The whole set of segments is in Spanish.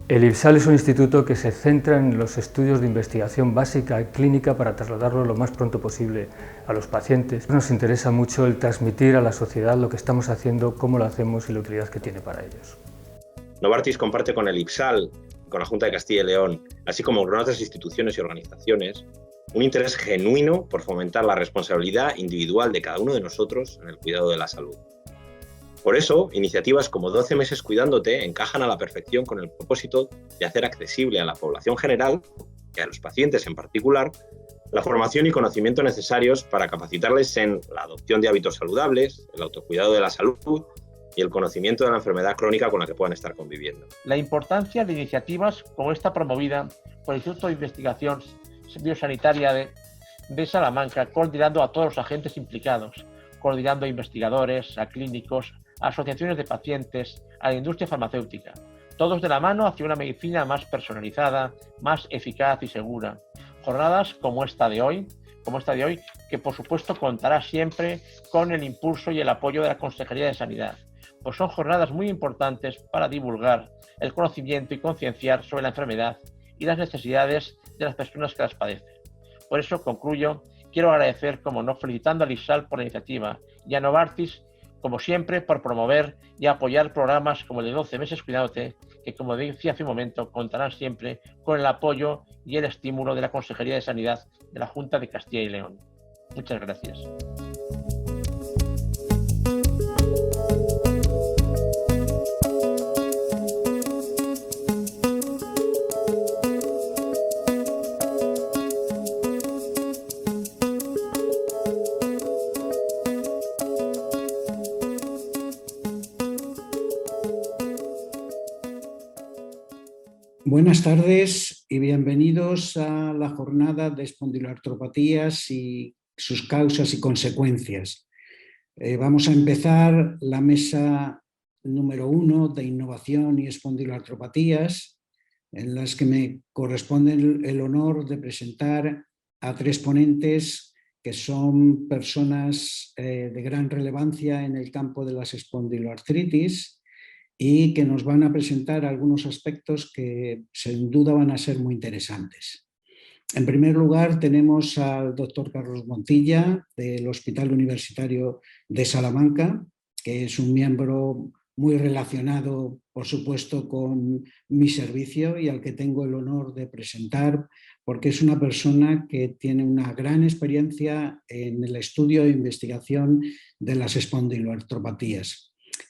El IPSAL es un instituto que se centra en los estudios de investigación básica y clínica para trasladarlo lo más pronto posible a los pacientes. Nos interesa mucho el transmitir a la sociedad lo que estamos haciendo, cómo lo hacemos y la utilidad que tiene para ellos. Novartis comparte con el IPSAL, con la Junta de Castilla y León, así como con otras instituciones y organizaciones, un interés genuino por fomentar la responsabilidad individual de cada uno de nosotros en el cuidado de la salud. Por eso, iniciativas como 12 meses cuidándote encajan a la perfección con el propósito de hacer accesible a la población general y a los pacientes en particular la formación y conocimiento necesarios para capacitarles en la adopción de hábitos saludables, el autocuidado de la salud y el conocimiento de la enfermedad crónica con la que puedan estar conviviendo. La importancia de iniciativas como esta promovida por el Instituto de Investigación Biosanitaria de Salamanca, coordinando a todos los agentes implicados, coordinando a investigadores, a clínicos, a asociaciones de pacientes, a la industria farmacéutica, todos de la mano hacia una medicina más personalizada, más eficaz y segura. Jornadas como esta de hoy, que por supuesto contará siempre con el impulso y el apoyo de la Consejería de Sanidad, pues son jornadas muy importantes para divulgar el conocimiento y concienciar sobre la enfermedad y las necesidades de las personas que las padecen. Por eso concluyo, quiero agradecer, como no, felicitando al IPSAL por la iniciativa y a Novartis, como siempre, por promover y apoyar programas como el de 12 meses cuidándote, que, como decía hace un momento, contarán siempre con el apoyo y el estímulo de la Consejería de Sanidad de la Junta de Castilla y León. Muchas gracias. Buenas tardes y bienvenidos a la jornada de espondiloartropatías y sus causas y consecuencias. Vamos a empezar la mesa número 1 de innovación y espondiloartropatías, en las que me corresponde el honor de presentar a 3 ponentes que son personas de gran relevancia en el campo de las espondiloartritis y que nos van a presentar algunos aspectos que sin duda van a ser muy interesantes. En primer lugar tenemos al doctor Carlos Montilla del Hospital Universitario de Salamanca, que es un miembro muy relacionado, por supuesto, con mi servicio y al que tengo el honor de presentar, porque es una persona que tiene una gran experiencia en el estudio e investigación de las espondiloartropatías.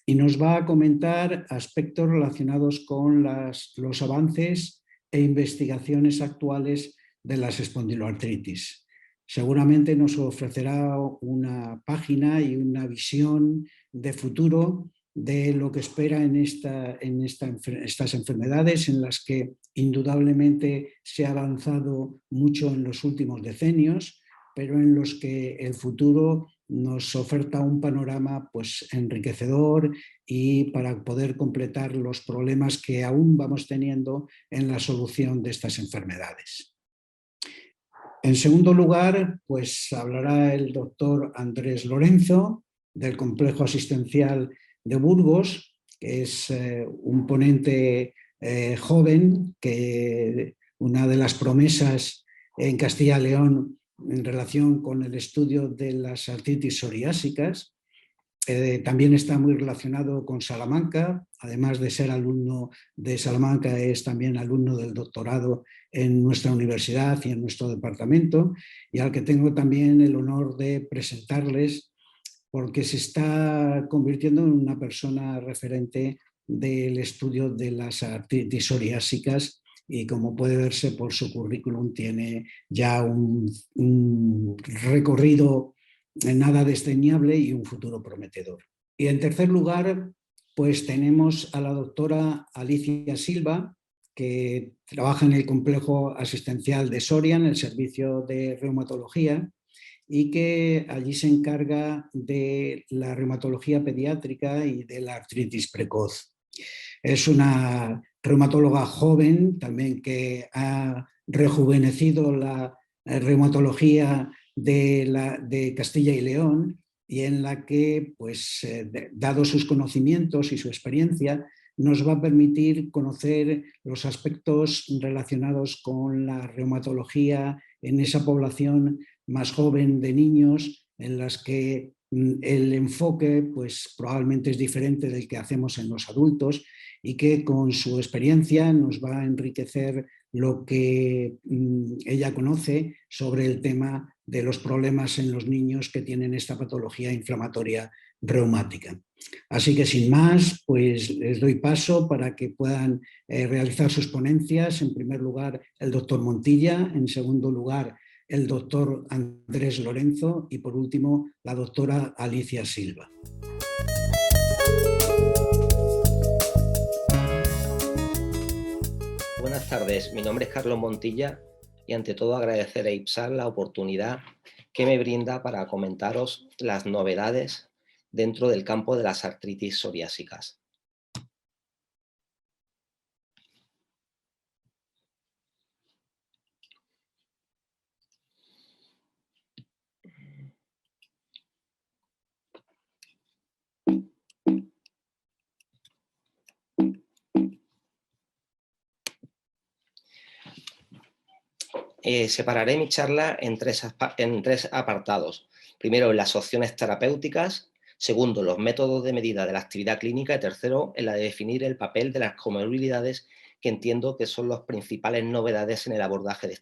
Y nos va a comentar aspectos relacionados con los avances e investigaciones actuales de las espondiloartritis. Seguramente nos ofrecerá una página y una visión de futuro de lo que espera en estas enfermedades, en las que indudablemente se ha avanzado mucho en los últimos decenios, pero en los que el futuro nos oferta un panorama pues enriquecedor y para poder completar los problemas que aún vamos teniendo en la solución de estas enfermedades. En segundo lugar, pues hablará el doctor Andrés Lorenzo del Complejo Asistencial de Burgos, que es un ponente joven, que una de las promesas en Castilla y León en relación con el estudio de las artritis psoriásicas. También está muy relacionado con Salamanca, además de ser alumno de Salamanca, es también alumno del doctorado en nuestra universidad y en nuestro departamento, y al que tengo también el honor de presentarles porque se está convirtiendo en una persona referente del estudio de las artritis psoriásicas y, como puede verse por su currículum, tiene ya un recorrido nada desdeñable y un futuro prometedor. Y en tercer lugar, pues tenemos a la doctora Alicia Silva, que trabaja en el Complejo Asistencial de Soria, en el Servicio de Reumatología, y que allí se encarga de la reumatología pediátrica y de la artritis precoz. Es una reumatóloga joven también que ha rejuvenecido la reumatología de Castilla y León, y en la que, pues, dado sus conocimientos y su experiencia, nos va a permitir conocer los aspectos relacionados con la reumatología en esa población más joven de niños, en las que el enfoque, pues, probablemente es diferente del que hacemos en los adultos, y que con su experiencia nos va a enriquecer lo que ella conoce sobre el tema de los problemas en los niños que tienen esta patología inflamatoria reumática. Así que, sin más, pues les doy paso para que puedan realizar sus ponencias. En primer lugar, el doctor Montilla; en segundo lugar, el doctor Andrés Lorenzo; y por último, la doctora Alicia Silva. Buenas tardes, mi nombre es Carlos Montilla y ante todo agradecer a IPSAL la oportunidad que me brinda para comentaros las novedades dentro del campo de las artritis psoriásicas. Separaré mi charla en tres apartados. Primero, en las opciones terapéuticas. Segundo, los métodos de medida de la actividad clínica. Y tercero, en la de definir el papel de las comorbilidades, que entiendo que son las principales novedades en el abordaje de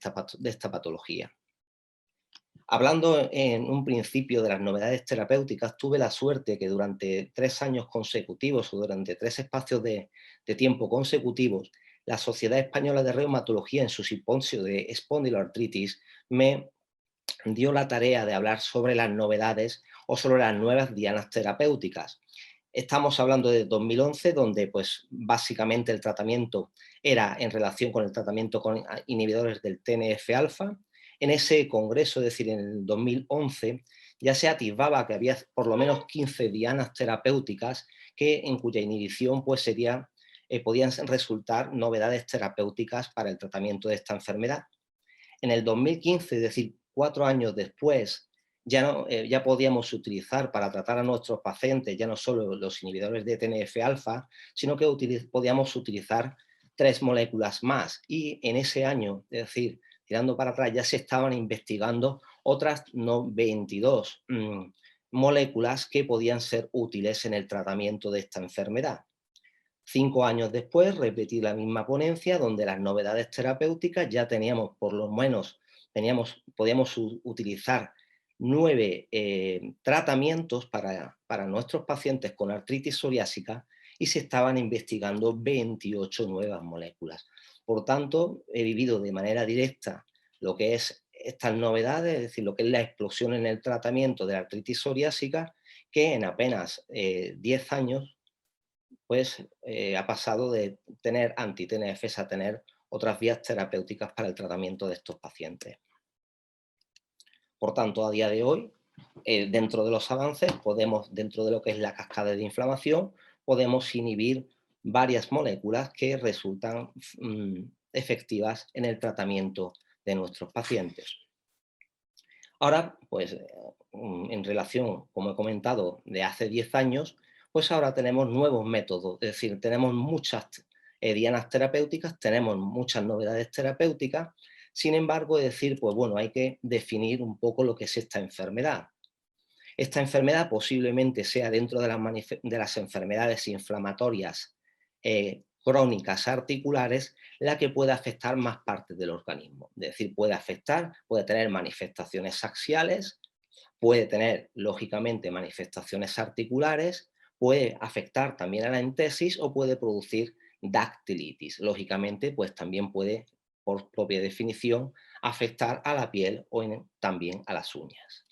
esta patología. Hablando en un principio de las novedades terapéuticas, tuve la suerte que durante 3 años consecutivos o durante 3 espacios de tiempo consecutivos, la Sociedad Española de Reumatología, en su simposio de espondiloartritis, me dio la tarea de hablar sobre las novedades o sobre las nuevas dianas terapéuticas. Estamos hablando de 2011, donde pues básicamente el tratamiento era en relación con el tratamiento con inhibidores del TNF-alfa. En ese congreso, es decir, en el 2011, ya se atisbaba que había por lo menos 15 dianas terapéuticas en cuya inhibición pues podían podían resultar novedades terapéuticas para el tratamiento de esta enfermedad. En el 2015, es decir, 4 años después, ya podíamos utilizar para tratar a nuestros pacientes ya no solo los inhibidores de TNF-alfa, sino que podíamos utilizar 3 moléculas más. Y en ese año, es decir, tirando para atrás, ya se estaban investigando otras 22 moléculas que podían ser útiles en el tratamiento de esta enfermedad. 5 años después, repetí la misma ponencia, donde las novedades terapéuticas ya teníamos, por lo menos, podíamos utilizar 9 tratamientos para nuestros pacientes con artritis psoriásica, y se estaban investigando 28 nuevas moléculas. Por tanto, he vivido de manera directa lo que es estas novedades, es decir, lo que es la explosión en el tratamiento de la artritis psoriásica, que en apenas 10 años pues ha pasado de tener anti-TNFs a tener otras vías terapéuticas para el tratamiento de estos pacientes. Por tanto, a día de hoy, dentro de los avances, dentro de lo que es la cascada de inflamación, podemos inhibir varias moléculas que resultan efectivas en el tratamiento de nuestros pacientes. Ahora, pues, en relación, como he comentado, de hace 10 años, pues ahora tenemos nuevos métodos, es decir, tenemos muchas dianas terapéuticas, tenemos muchas novedades terapéuticas. Sin embargo, es decir, pues bueno, hay que definir un poco lo que es esta enfermedad. Esta enfermedad posiblemente sea dentro de las enfermedades inflamatorias crónicas articulares la que puede afectar más partes del organismo. Es decir, puede tener manifestaciones axiales, puede tener, lógicamente, manifestaciones articulares, puede afectar también a la entesis o puede producir dactilitis. Lógicamente, pues también puede, por propia definición, afectar a la piel o también a las uñas.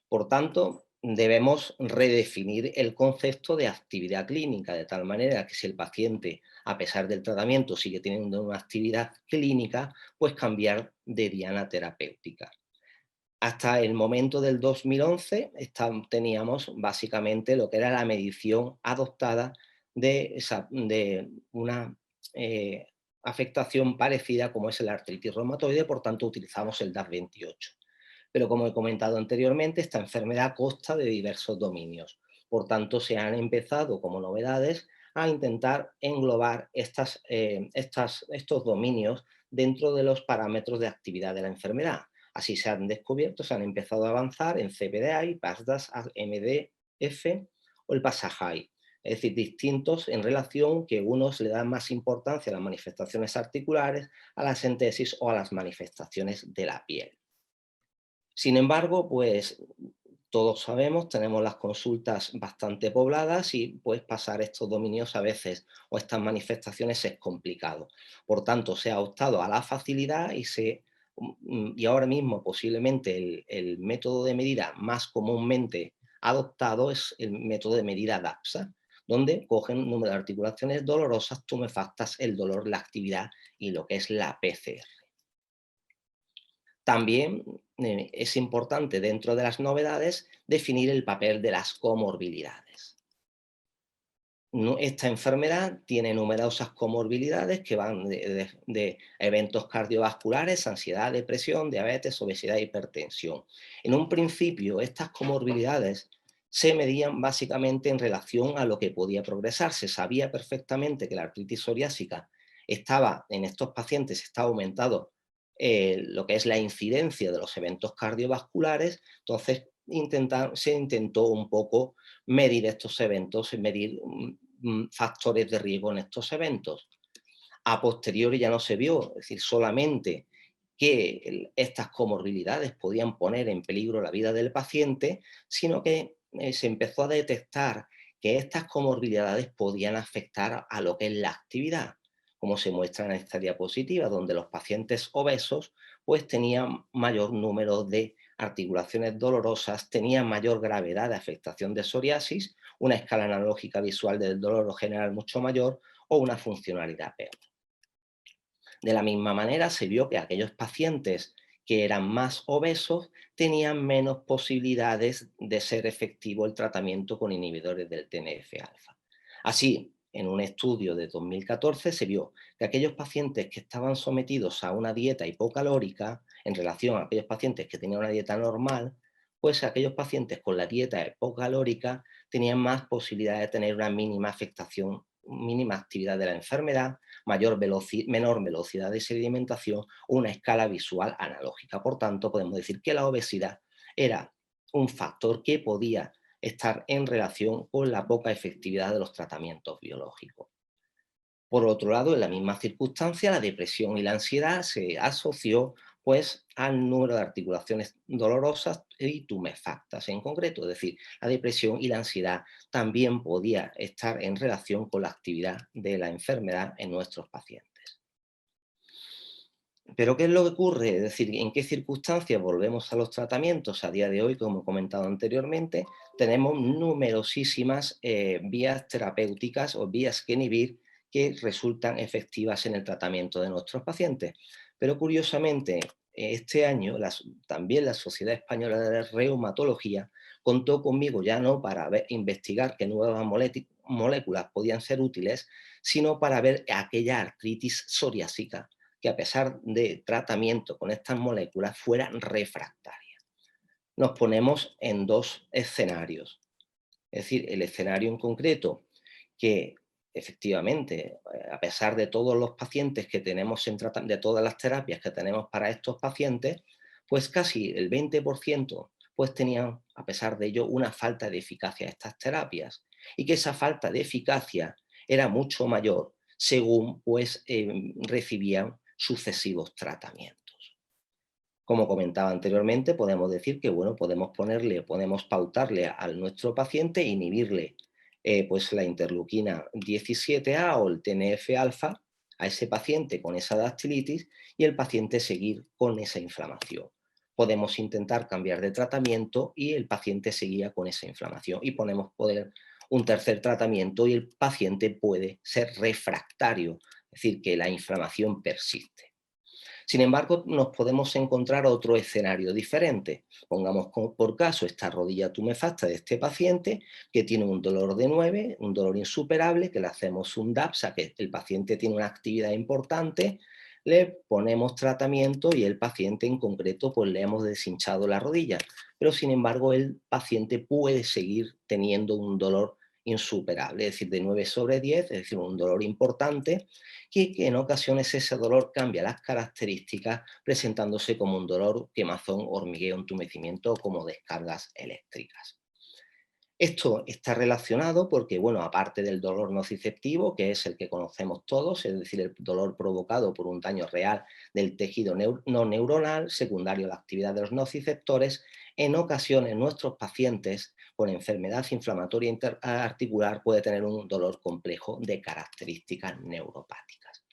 Por tanto, debemos redefinir el concepto de actividad clínica, de tal manera que si el paciente, a pesar del tratamiento, sigue teniendo una actividad clínica, pues cambiar de diana terapéutica. Hasta el momento del 2011 teníamos básicamente lo que era la medición adoptada de una afectación parecida como es la artritis reumatoide, por tanto utilizamos el DAS28. Pero como he comentado anteriormente, esta enfermedad consta de diversos dominios. Por tanto, se han empezado como novedades a intentar englobar estos dominios dentro de los parámetros de actividad de la enfermedad. Así se han descubierto, se han empezado a avanzar en CPDI, PASDAS, MDF o el PASAJAI. Es decir, distintos en relación que unos le dan más importancia a las manifestaciones articulares, a la sentesis o a las manifestaciones de la piel. Sin embargo, pues todos sabemos, tenemos las consultas bastante pobladas y pues pasar estos dominios a veces o estas manifestaciones es complicado. Por tanto, se ha optado a la facilidad y ahora mismo posiblemente el método de medida más comúnmente adoptado es el método de medida DAPSA, donde cogen un número de articulaciones dolorosas, tumefactas, el dolor, la actividad y lo que es la PCR. También es importante dentro de las novedades definir el papel de las comorbilidades. Esta enfermedad tiene numerosas comorbilidades que van de eventos cardiovasculares, ansiedad, depresión, diabetes, obesidad e hipertensión. En un principio, estas comorbilidades se medían básicamente en relación a lo que podía progresar. Se sabía perfectamente que la artritis psoriásica en estos pacientes estaba aumentado lo que es la incidencia de los eventos cardiovasculares, entonces se intentó un poco medir estos eventos, medir factores de riesgo en estos eventos. A posteriori ya no se vio, es decir, solamente que estas comorbilidades podían poner en peligro la vida del paciente, sino que se empezó a detectar que estas comorbilidades podían afectar a lo que es la actividad, como se muestra en esta diapositiva, donde los pacientes obesos pues tenían mayor número de articulaciones dolorosas, tenían mayor gravedad de afectación de psoriasis, una escala analógica visual del dolor general mucho mayor o una funcionalidad peor. De la misma manera se vio que aquellos pacientes que eran más obesos tenían menos posibilidades de ser efectivo el tratamiento con inhibidores del TNF-alfa. Así, en un estudio de 2014 se vio que aquellos pacientes que estaban sometidos a una dieta hipocalórica en relación a aquellos pacientes que tenían una dieta normal, pues aquellos pacientes con la dieta hipocalórica tenían más posibilidad de tener una mínima afectación, mínima actividad de la enfermedad, menor velocidad de sedimentación o una escala visual analógica. Por tanto, podemos decir que la obesidad era un factor que podía estar en relación con la poca efectividad de los tratamientos biológicos. Por otro lado, en la misma circunstancia, la depresión y la ansiedad se asoció pues al número de articulaciones dolorosas y tumefactas en concreto, es decir, la depresión y la ansiedad también podía estar en relación con la actividad de la enfermedad en nuestros pacientes. Pero ¿qué es lo que ocurre? Es decir, ¿en qué circunstancias volvemos a los tratamientos? A día de hoy, como he comentado anteriormente, tenemos numerosísimas vías terapéuticas o vías que inhibir que resultan efectivas en el tratamiento de nuestros pacientes. Pero curiosamente, este año también la Sociedad Española de Reumatología contó conmigo ya no para investigar qué nuevas moléculas podían ser útiles, sino para ver aquella artritis psoriásica que a pesar de tratamiento con estas moléculas fuera refractaria. Nos ponemos en dos escenarios. Es decir, el escenario en concreto que efectivamente, a pesar de todos los pacientes que tenemos de todas las terapias que tenemos para estos pacientes, pues casi el 20% pues tenían, a pesar de ello, una falta de eficacia de estas terapias y que esa falta de eficacia era mucho mayor según pues recibían sucesivos tratamientos. Como comentaba anteriormente, podemos decir que bueno, podemos pautarle a nuestro paciente e inhibirle pues la interleuquina 17A o el TNF-alfa a ese paciente con esa dactilitis y el paciente seguir con esa inflamación. Podemos intentar cambiar de tratamiento y el paciente seguía con esa inflamación y podemos poner un tercer tratamiento y el paciente puede ser refractario, es decir, que la inflamación persiste. Sin embargo, nos podemos encontrar otro escenario diferente. Pongamos por caso esta rodilla tumefacta de este paciente que tiene un dolor de 9, un dolor insuperable, que le hacemos un DAPSA, que el paciente tiene una actividad importante, le ponemos tratamiento y el paciente en concreto pues le hemos deshinchado la rodilla, pero sin embargo el paciente puede seguir teniendo un dolor insuperable, es decir, de 9/10, es decir, un dolor importante, y que en ocasiones ese dolor cambia las características presentándose como un dolor, quemazón, hormigueo, entumecimiento o como descargas eléctricas. Esto está relacionado porque, bueno, aparte del dolor nociceptivo, que es el que conocemos todos, es decir, el dolor provocado por un daño real del tejido no neuronal, secundario a la actividad de los nociceptores, en ocasiones nuestros pacientes con enfermedad inflamatoria interarticular pueden tener un dolor complejo de características neuropáticas.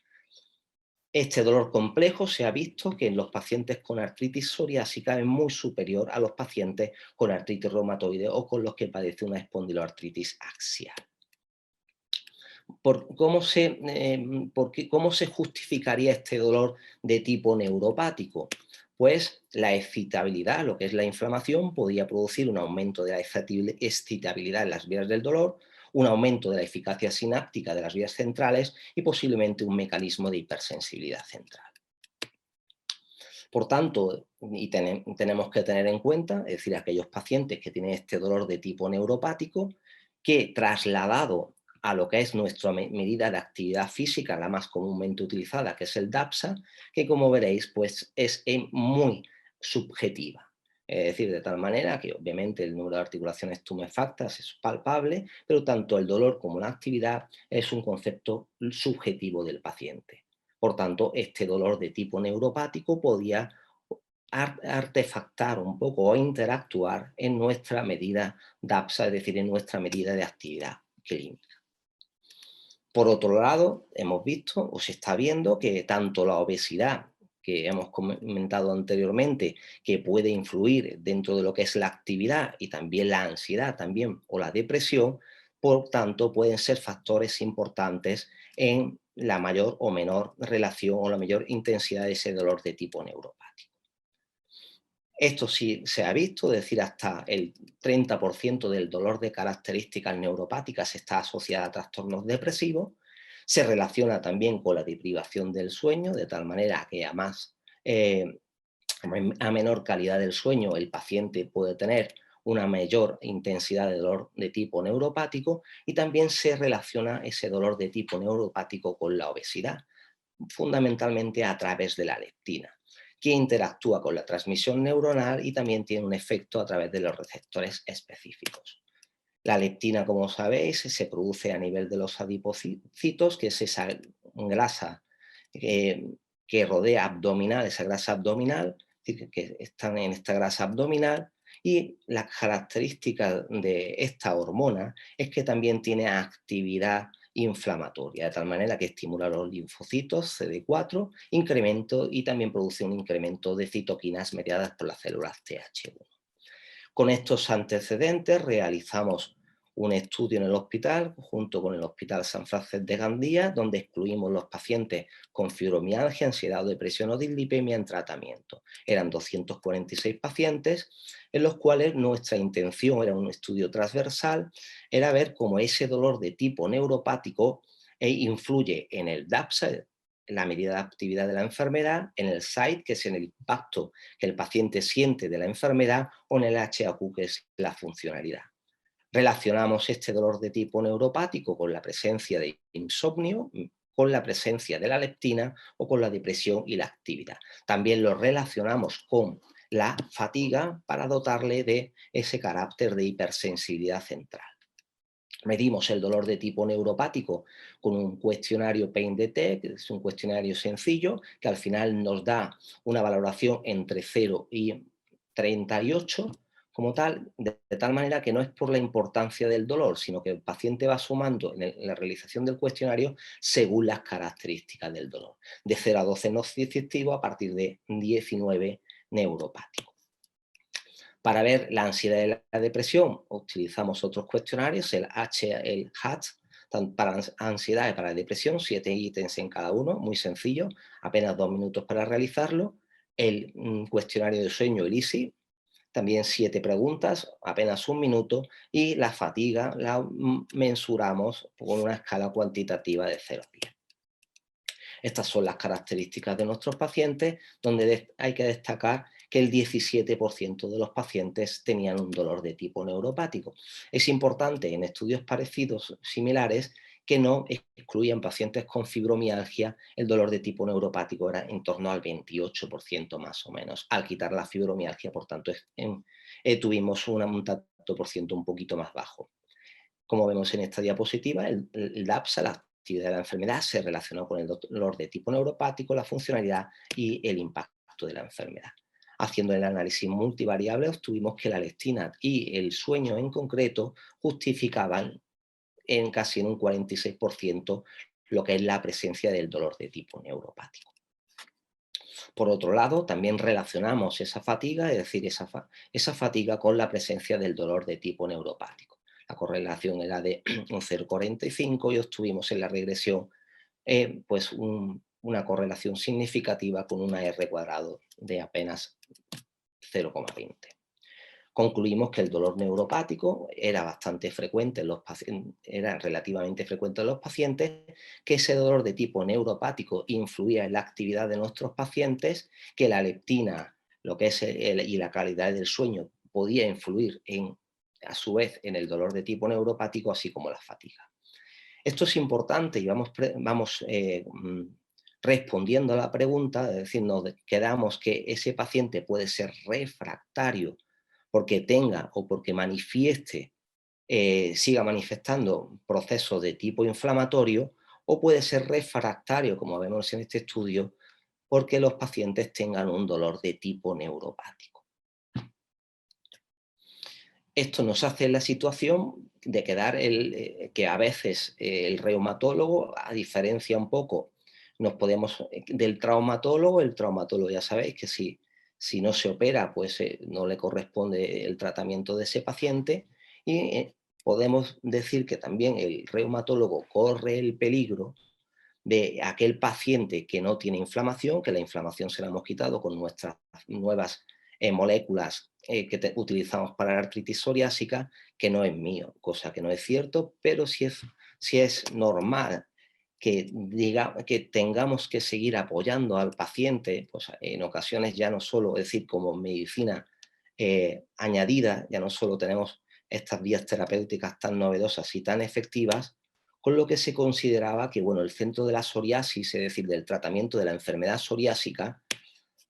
Este dolor complejo se ha visto que en los pacientes con artritis psoriásica es muy superior a los pacientes con artritis reumatoide o con los que padecen una espondiloartritis axial. ¿Cómo se justificaría este dolor de tipo neuropático? Pues la excitabilidad, lo que es la inflamación, podía producir un aumento de la excitabilidad en las vías del dolor, un aumento de la eficacia sináptica de las vías centrales y posiblemente un mecanismo de hipersensibilidad central. Por tanto, tenemos que tener en cuenta, es decir, aquellos pacientes que tienen este dolor de tipo neuropático, que trasladado a lo que es nuestra medida de actividad física, la más comúnmente utilizada, que es el DAPSA, que como veréis, pues es muy subjetiva. Es decir, de tal manera que obviamente el número de articulaciones tumefactas es palpable, pero tanto el dolor como la actividad es un concepto subjetivo del paciente. Por tanto, este dolor de tipo neuropático podía artefactar un poco o interactuar en nuestra medida DAPSA, es decir, en nuestra medida de actividad clínica. Por otro lado, hemos visto o se está viendo que tanto la obesidad, que hemos comentado anteriormente, que puede influir dentro de lo que es la actividad y también la ansiedad también, o la depresión, por tanto pueden ser factores importantes en la mayor o menor relación o la mayor intensidad de ese dolor de tipo neuropático. Esto sí se ha visto, es decir, hasta el 30% del dolor de características neuropáticas está asociado a trastornos depresivos. Se relaciona también con la deprivación del sueño, de tal manera que a menor calidad del sueño el paciente puede tener una mayor intensidad de dolor de tipo neuropático, y también se relaciona ese dolor de tipo neuropático con la obesidad, fundamentalmente a través de la leptina, que interactúa con la transmisión neuronal y también tiene un efecto a través de los receptores específicos. La leptina, como sabéis, se produce a nivel de los adipocitos, que es esa grasa que rodea abdominal, esa grasa abdominal, que están en esta grasa abdominal, y la característica de esta hormona es que también tiene actividad inflamatoria, de tal manera que estimula los linfocitos CD4, y también produce un incremento de citoquinas mediadas por las células Th1. Con estos antecedentes realizamos un estudio en el hospital, junto con el Hospital San Francesc de Gandía, donde excluimos los pacientes con fibromialgia, ansiedad o depresión o dislipemia en tratamiento. Eran 246 pacientes, en los cuales nuestra intención era un estudio transversal, era ver cómo ese dolor de tipo neuropático influye en el DAPSA, en la medida de actividad de la enfermedad, en el SIDE, que es en el impacto que el paciente siente de la enfermedad, o en el HAQ, que es la funcionalidad. Relacionamos este dolor de tipo neuropático con la presencia de insomnio, con la presencia de la leptina o con la depresión y la actividad. También lo relacionamos con la fatiga para dotarle de ese carácter de hipersensibilidad central. Medimos el dolor de tipo neuropático con un cuestionario Pain-DT, que es un cuestionario sencillo, que al final nos da una valoración entre 0 y 38, como tal, de tal manera que no es por la importancia del dolor, sino que el paciente va sumando en la realización del cuestionario según las características del dolor. De 0 a 12 nociceptivo, a partir de 19 neuropático. Para ver la ansiedad y la depresión utilizamos otros cuestionarios, el HAT tanto para ansiedad y para depresión, 7 ítems en cada uno, muy sencillo, apenas 2 minutos para realizarlo. El cuestionario de sueño, el EASY, también 7 preguntas, apenas 1 minuto, y la fatiga la mensuramos con una escala cuantitativa de 0 a 10. Estas son las características de nuestros pacientes, donde hay que destacar que el 17% de los pacientes tenían un dolor de tipo neuropático. Es importante en estudios parecidos, similares, que no excluyan pacientes con fibromialgia, el dolor de tipo neuropático era en torno al 28% más o menos. Al quitar la fibromialgia, por tanto, tuvimos un tanto por ciento un poquito más bajo. Como vemos en esta diapositiva, el DAPSA, la actividad de la enfermedad, se relacionó con el dolor de tipo neuropático, la funcionalidad y el impacto de la enfermedad. Haciendo el análisis multivariable, obtuvimos que la leptina y el sueño en concreto justificaban casi en un 46% lo que es la presencia del dolor de tipo neuropático. Por otro lado, también relacionamos esa fatiga, es decir, esa fatiga con la presencia del dolor de tipo neuropático. La correlación era de un 0,45 y obtuvimos en la regresión pues una correlación significativa con una R cuadrado de apenas 0,20. Concluimos que el dolor neuropático era bastante frecuente en los pacientes, era relativamente frecuente en los pacientes, que ese dolor de tipo neuropático influía en la actividad de nuestros pacientes, que la leptina, lo que es y la calidad del sueño podía influir a su vez en el dolor de tipo neuropático, así como la fatiga. Esto es importante y vamos respondiendo a la pregunta, es decir, nos quedamos que ese paciente puede ser refractario porque tenga o porque manifieste, siga manifestando procesos de tipo inflamatorio, o puede ser refractario, como vemos en este estudio, porque los pacientes tengan un dolor de tipo neuropático. Esto nos hace la situación de quedar que a veces el reumatólogo, a diferencia un poco, del traumatólogo. El traumatólogo, ya sabéis que si no se opera, pues no le corresponde el tratamiento de ese paciente, y podemos decir que también el reumatólogo corre el peligro de aquel paciente que no tiene inflamación, que la inflamación se la hemos quitado con nuestras nuevas moléculas que utilizamos para la artritis psoriásica, que no es mío, cosa que no es cierto, pero sí es normal que tengamos que seguir apoyando al paciente, pues en ocasiones ya no solo, es decir, como medicina añadida, ya no solo tenemos estas vías terapéuticas tan novedosas y tan efectivas, con lo que se consideraba que, bueno, el centro de la psoriasis, es decir, del tratamiento de la enfermedad psoriásica,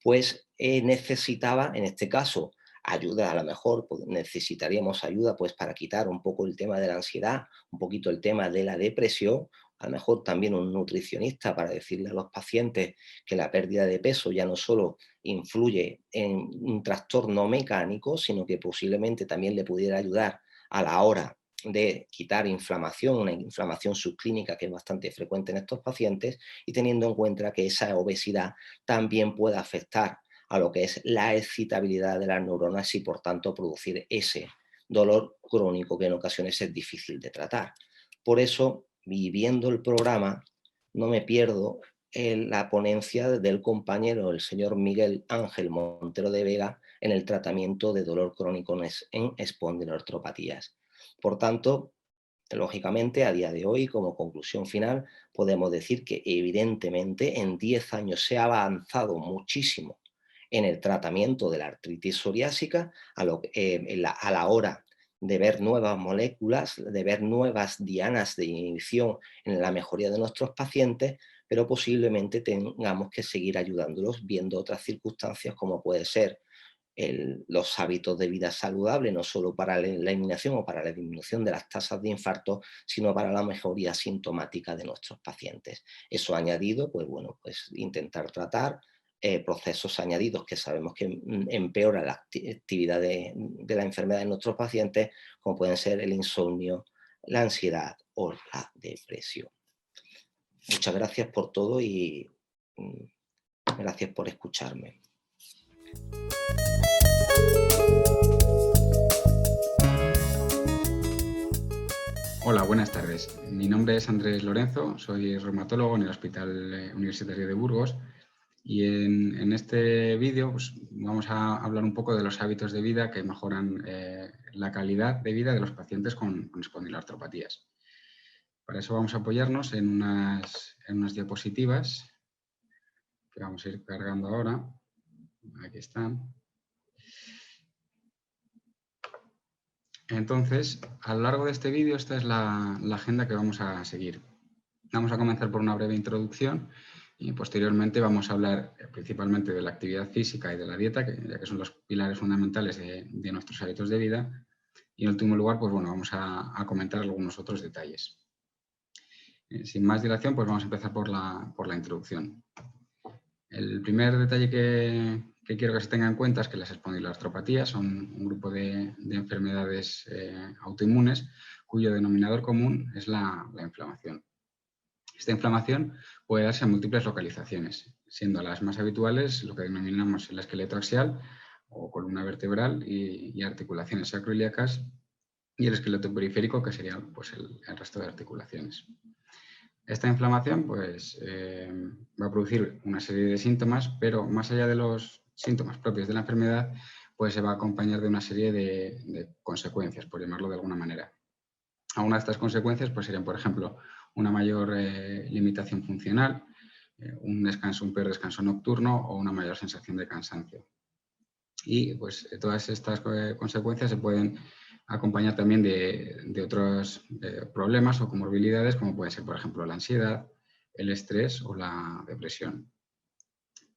pues necesitaba, en este caso, ayuda. A lo mejor pues, necesitaríamos ayuda pues, para quitar un poco el tema de la ansiedad, un poquito el tema de la depresión, a lo mejor también un nutricionista para decirle a los pacientes que la pérdida de peso ya no solo influye en un trastorno mecánico, sino que posiblemente también le pudiera ayudar a la hora de quitar inflamación, una inflamación subclínica que es bastante frecuente en estos pacientes, y teniendo en cuenta que esa obesidad también puede afectar a lo que es la excitabilidad de las neuronas y por tanto producir ese dolor crónico que en ocasiones es difícil de tratar. Por eso, viendo el programa, no me pierdo la ponencia del compañero, el señor Miguel Ángel Montero de Vega, en el tratamiento de dolor crónico en espondiloartropatías. Por tanto, lógicamente, a día de hoy, como conclusión final, podemos decir que evidentemente en 10 años se ha avanzado muchísimo en el tratamiento de la artritis psoriásica a la hora de ver nuevas moléculas, de ver nuevas dianas de inhibición en la mejoría de nuestros pacientes, pero posiblemente tengamos que seguir ayudándolos viendo otras circunstancias como puede ser los hábitos de vida saludable, no solo para la eliminación o para la disminución de las tasas de infarto, sino para la mejoría sintomática de nuestros pacientes. Eso añadido, pues bueno, pues intentar tratar procesos añadidos que sabemos que empeoran la actividad de la enfermedad en nuestros pacientes, como pueden ser el insomnio, la ansiedad o la depresión. Muchas gracias por todo y gracias por escucharme. Hola, buenas tardes. Mi nombre es Andrés Lorenzo, soy reumatólogo en el Hospital Universitario de Burgos y en este vídeo pues, vamos a hablar un poco de los hábitos de vida que mejoran la calidad de vida de los pacientes con espondiloartropatías. Para eso vamos a apoyarnos en unas diapositivas que vamos a ir cargando ahora. Aquí están. Entonces, a lo largo de este vídeo, esta es la agenda que vamos a seguir. Vamos a comenzar por una breve introducción y posteriormente vamos a hablar principalmente de la actividad física y de la dieta, ya que son los pilares fundamentales de nuestros hábitos de vida. Y en último lugar, pues bueno, vamos a comentar algunos otros detalles. Sin más dilación, pues vamos a empezar por la introducción. El primer detalle que quiero que se tenga en cuenta es que las espondiloartropatías son un grupo de enfermedades autoinmunes cuyo denominador común es la inflamación. Esta inflamación puede darse en múltiples localizaciones, siendo las más habituales lo que denominamos el esqueleto axial o columna vertebral y articulaciones sacroiliacas y el esqueleto periférico, que sería pues, el resto de articulaciones. Esta inflamación pues, va a producir una serie de síntomas, pero más allá de los síntomas propios de la enfermedad, pues se va a acompañar de una serie de consecuencias, por llamarlo de alguna manera. Algunas de estas consecuencias pues, serían, por ejemplo, una mayor limitación funcional, un peor descanso nocturno o una mayor sensación de cansancio. Y pues, todas estas consecuencias se pueden acompañar también de otros problemas o comorbilidades, como puede ser, por ejemplo, la ansiedad, el estrés o la depresión.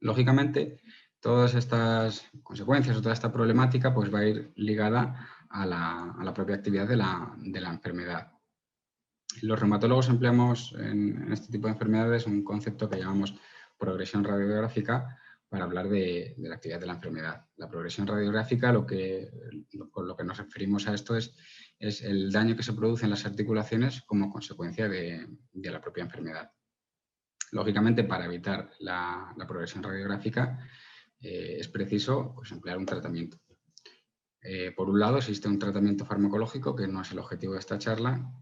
Lógicamente, todas estas consecuencias o toda esta problemática pues, va a ir ligada a la propia actividad de la enfermedad. Los reumatólogos empleamos en este tipo de enfermedades un concepto que llamamos progresión radiográfica para hablar de la actividad de la enfermedad. La progresión radiográfica, con lo que nos referimos a esto es el daño que se produce en las articulaciones como consecuencia de la propia enfermedad. Lógicamente, para evitar la progresión radiográfica es preciso pues, emplear un tratamiento. Por un lado, existe un tratamiento farmacológico, que no es el objetivo de esta charla,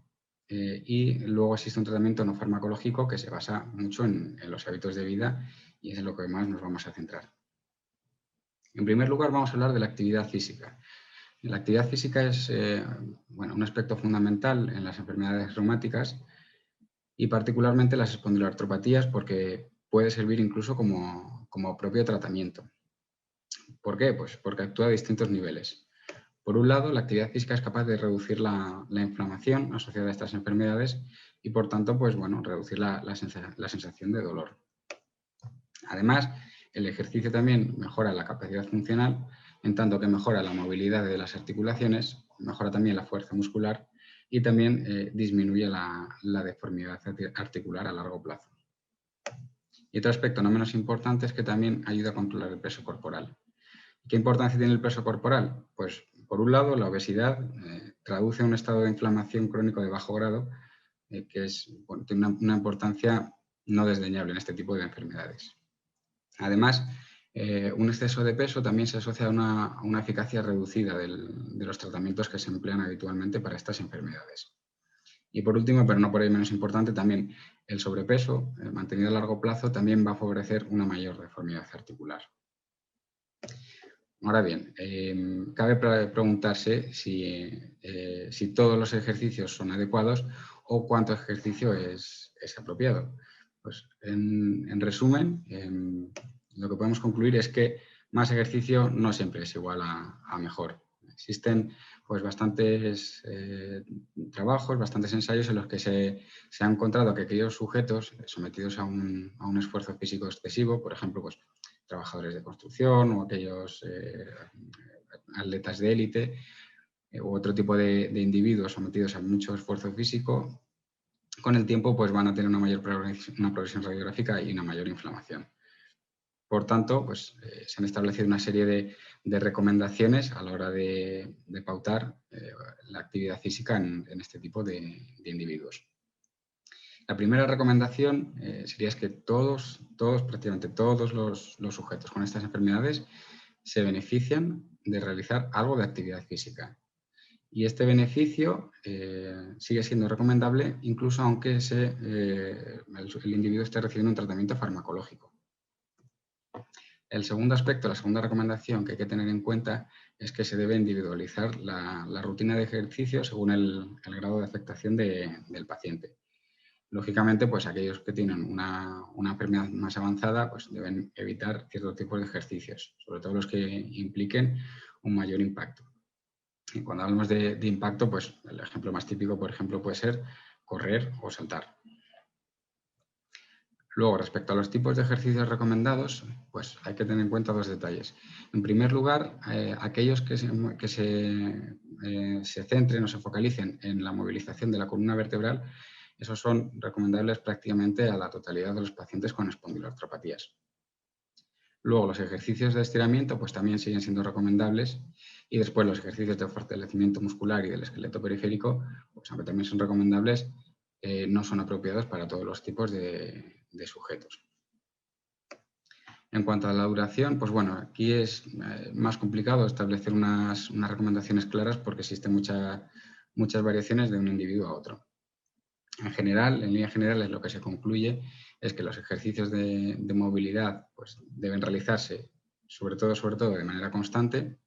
y luego existe un tratamiento no farmacológico que se basa mucho en los hábitos de vida y es en lo que más nos vamos a centrar. En primer lugar, vamos a hablar de la actividad física. La actividad física es un aspecto fundamental en las enfermedades reumáticas y particularmente las espondiloartropatías porque puede servir incluso como propio tratamiento. ¿Por qué? Pues porque actúa a distintos niveles. Por un lado, la actividad física es capaz de reducir la inflamación asociada a estas enfermedades y, por tanto, pues, bueno, reducir la sensación de dolor. Además, el ejercicio también mejora la capacidad funcional, en tanto que mejora la movilidad de las articulaciones, mejora también la fuerza muscular y también disminuye la deformidad articular a largo plazo. Y otro aspecto no menos importante es que también ayuda a controlar el peso corporal. ¿Qué importancia tiene el peso corporal? Pues, por un lado, la obesidad traduce un estado de inflamación crónico de bajo grado que tiene una importancia no desdeñable en este tipo de enfermedades. Además, un exceso de peso también se asocia a una eficacia reducida de los tratamientos que se emplean habitualmente para estas enfermedades. Y por último, pero no por ello menos importante, también el sobrepeso, mantenido a largo plazo, también va a favorecer una mayor deformidad articular. Ahora bien, cabe preguntarse si todos los ejercicios son adecuados o cuánto ejercicio es apropiado. Pues, en resumen, lo que podemos concluir es que más ejercicio no siempre es igual a mejor. Existen pues, bastantes trabajos, bastantes ensayos en los que se ha encontrado que aquellos sujetos sometidos a un esfuerzo físico excesivo, por ejemplo, pues, trabajadores de construcción o aquellos atletas de élite u otro tipo de individuos sometidos a mucho esfuerzo físico, con el tiempo pues, van a tener una progresión radiográfica y una mayor inflamación. Por tanto, pues, se han establecido una serie de recomendaciones a la hora de pautar la actividad física en este tipo de individuos. La primera recomendación sería que prácticamente todos los sujetos con estas enfermedades se benefician de realizar algo de actividad física. Y este beneficio sigue siendo recomendable incluso aunque el individuo esté recibiendo un tratamiento farmacológico. El segundo aspecto, la segunda recomendación que hay que tener en cuenta es que se debe individualizar la rutina de ejercicio según el grado de afectación del paciente. Lógicamente, pues aquellos que tienen una enfermedad más avanzada pues deben evitar ciertos tipos de ejercicios, sobre todo los que impliquen un mayor impacto. Y cuando hablamos de impacto, pues el ejemplo más típico, por ejemplo, puede ser correr o saltar. Luego, respecto a los tipos de ejercicios recomendados, pues hay que tener en cuenta dos detalles. En primer lugar, aquellos que se centren o se focalicen en la movilización de la columna vertebral, esos son recomendables prácticamente a la totalidad de los pacientes con espondiloartropatías. Luego, los ejercicios de estiramiento pues también siguen siendo recomendables, y después los ejercicios de fortalecimiento muscular y del esqueleto periférico, pues aunque también son recomendables, no son apropiados para todos los tipos de sujetos. En cuanto a la duración, pues bueno, aquí es más complicado establecer unas recomendaciones claras porque existen muchas variaciones de un individuo a otro. En general, en líneas generales, lo que se concluye es que los ejercicios de movilidad pues, deben realizarse sobre todo de manera constante,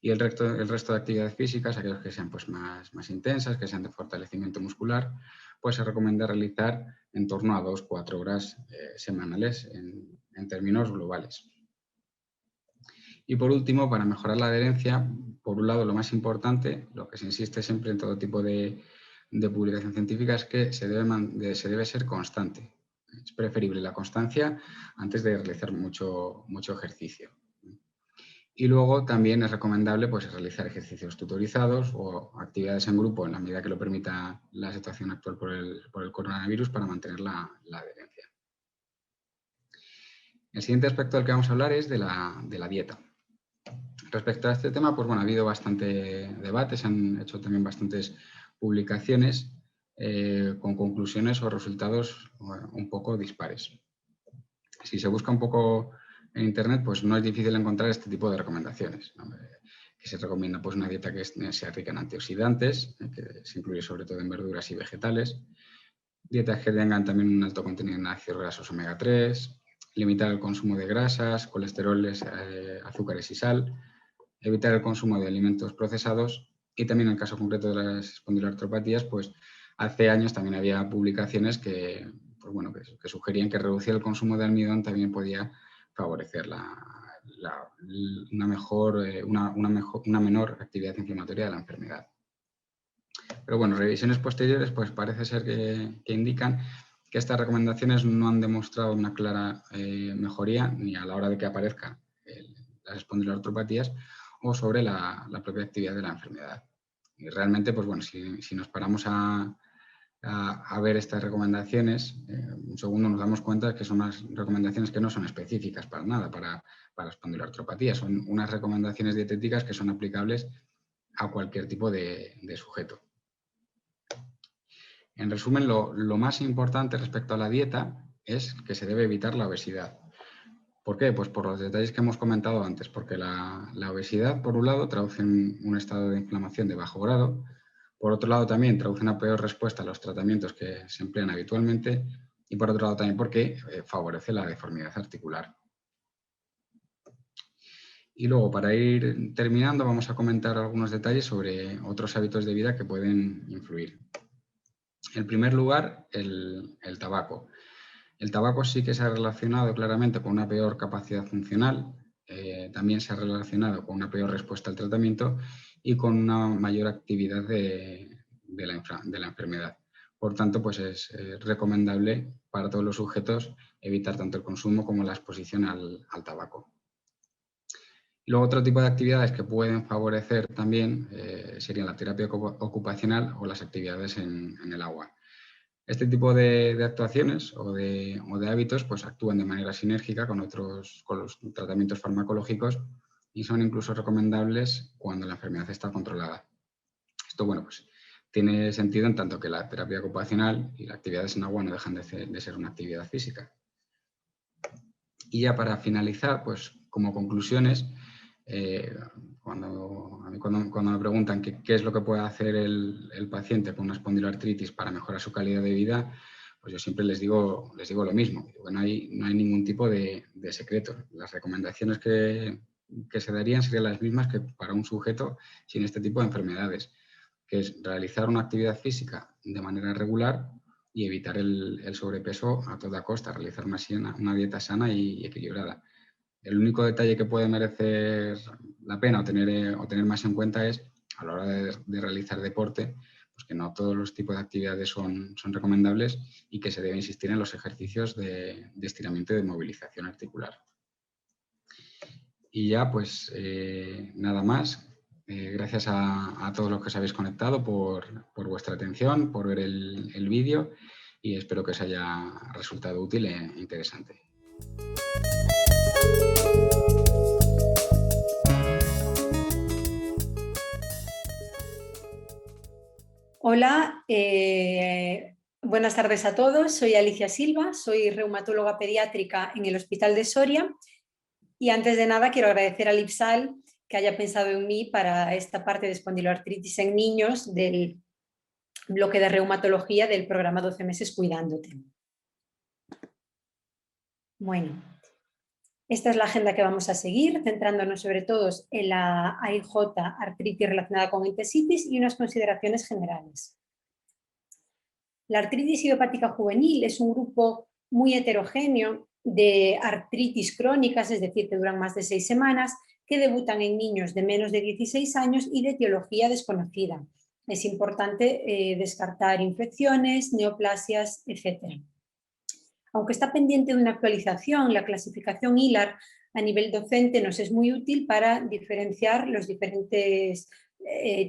y el resto de actividades físicas, aquellas que sean pues, más intensas, que sean de fortalecimiento muscular, pues se recomienda realizar en torno a 2-4 horas semanales en términos globales. Y por último, para mejorar la adherencia, por un lado lo más importante, lo que se insiste siempre en todo tipo de publicación científica, es que se debe ser constante. Es preferible la constancia antes de realizar mucho ejercicio. Y luego también es recomendable pues, realizar ejercicios tutorizados o actividades en grupo en la medida que lo permita la situación actual por el coronavirus para mantener la adherencia. El siguiente aspecto del que vamos a hablar es de la dieta. Respecto a este tema, pues bueno, ha habido bastante debate, se han hecho también bastantes publicaciones con conclusiones o resultados un poco dispares. Si se busca un poco en Internet, pues no es difícil encontrar este tipo de recomendaciones, ¿no? Que se recomienda pues, una dieta que sea rica en antioxidantes, que se incluye sobre todo en verduras y vegetales, dietas que tengan también un alto contenido en ácidos grasos omega 3, limitar el consumo de grasas, colesteroles, azúcares y sal, evitar el consumo de alimentos procesados, y también en el caso concreto de las espondiloartropatías, pues hace años también había publicaciones que, pues bueno, que sugerían que reducir el consumo de almidón también podía favorecer una menor actividad inflamatoria de la enfermedad. Pero bueno, revisiones posteriores pues parece ser que indican que estas recomendaciones no han demostrado una clara mejoría ni a la hora de que aparezcan las espondiloartropatías o sobre la propia actividad de la enfermedad. Y realmente, pues bueno, si nos paramos a ver estas recomendaciones, un segundo nos damos cuenta de que son unas recomendaciones que no son específicas para nada, para espondiloartropatía. Son unas recomendaciones dietéticas que son aplicables a cualquier tipo de sujeto. En resumen, lo más importante respecto a la dieta es que se debe evitar la obesidad. ¿Por qué? Pues por los detalles que hemos comentado antes, porque la obesidad, por un lado, traduce un estado de inflamación de bajo grado, por otro lado también traduce una peor respuesta a los tratamientos que se emplean habitualmente, y por otro lado también porque favorece la deformidad articular. Y luego, para ir terminando, vamos a comentar algunos detalles sobre otros hábitos de vida que pueden influir. En primer lugar, el tabaco. El tabaco sí que se ha relacionado claramente con una peor capacidad funcional, también se ha relacionado con una peor respuesta al tratamiento y con una mayor actividad de la enfermedad. Por tanto, pues es recomendable para todos los sujetos evitar tanto el consumo como la exposición al tabaco. Y luego otro tipo de actividades que pueden favorecer también serían la terapia ocupacional o las actividades en el agua. Este tipo de actuaciones o de hábitos pues actúan de manera sinérgica con los tratamientos farmacológicos y son incluso recomendables cuando la enfermedad está controlada. Esto, bueno, pues tiene sentido en tanto que la terapia ocupacional y las actividades en agua no dejan de ser una actividad física. Y ya para finalizar, pues como conclusiones, Cuando me preguntan qué es lo que puede hacer el paciente con una espondiloartritis para mejorar su calidad de vida, pues yo siempre les digo lo mismo. No hay ningún tipo de secreto. Las recomendaciones que se darían serían las mismas que para un sujeto sin este tipo de enfermedades, que es realizar una actividad física de manera regular y evitar el sobrepeso a toda costa, realizar una dieta sana y equilibrada. El único detalle que puede merecer la pena o tener más en cuenta es, a la hora de realizar deporte, pues que no todos los tipos de actividades son recomendables y que se debe insistir en los ejercicios de estiramiento y de movilización articular. Y ya, pues nada más. Gracias a todos los que os habéis conectado por vuestra atención, por ver el vídeo, y espero que os haya resultado útil e interesante. Hola, buenas tardes a todos. Soy Alicia Silva, soy reumatóloga pediátrica en el Hospital de Soria y antes de nada quiero agradecer al IPSAL que haya pensado en mí para esta parte de espondiloartritis en niños del bloque de reumatología del programa 12 meses Cuidándote. Bueno, esta es la agenda que vamos a seguir, centrándonos sobre todo en la AIJ, artritis relacionada con entesitis y unas consideraciones generales. La artritis idiopática juvenil es un grupo muy heterogéneo de artritis crónicas, es decir, que duran más de 6 semanas, que debutan en niños de menos de 16 años y de etiología desconocida. Es importante descartar infecciones, neoplasias, etc. Aunque está pendiente de una actualización, la clasificación ILAR a nivel docente nos es muy útil para diferenciar los diferentes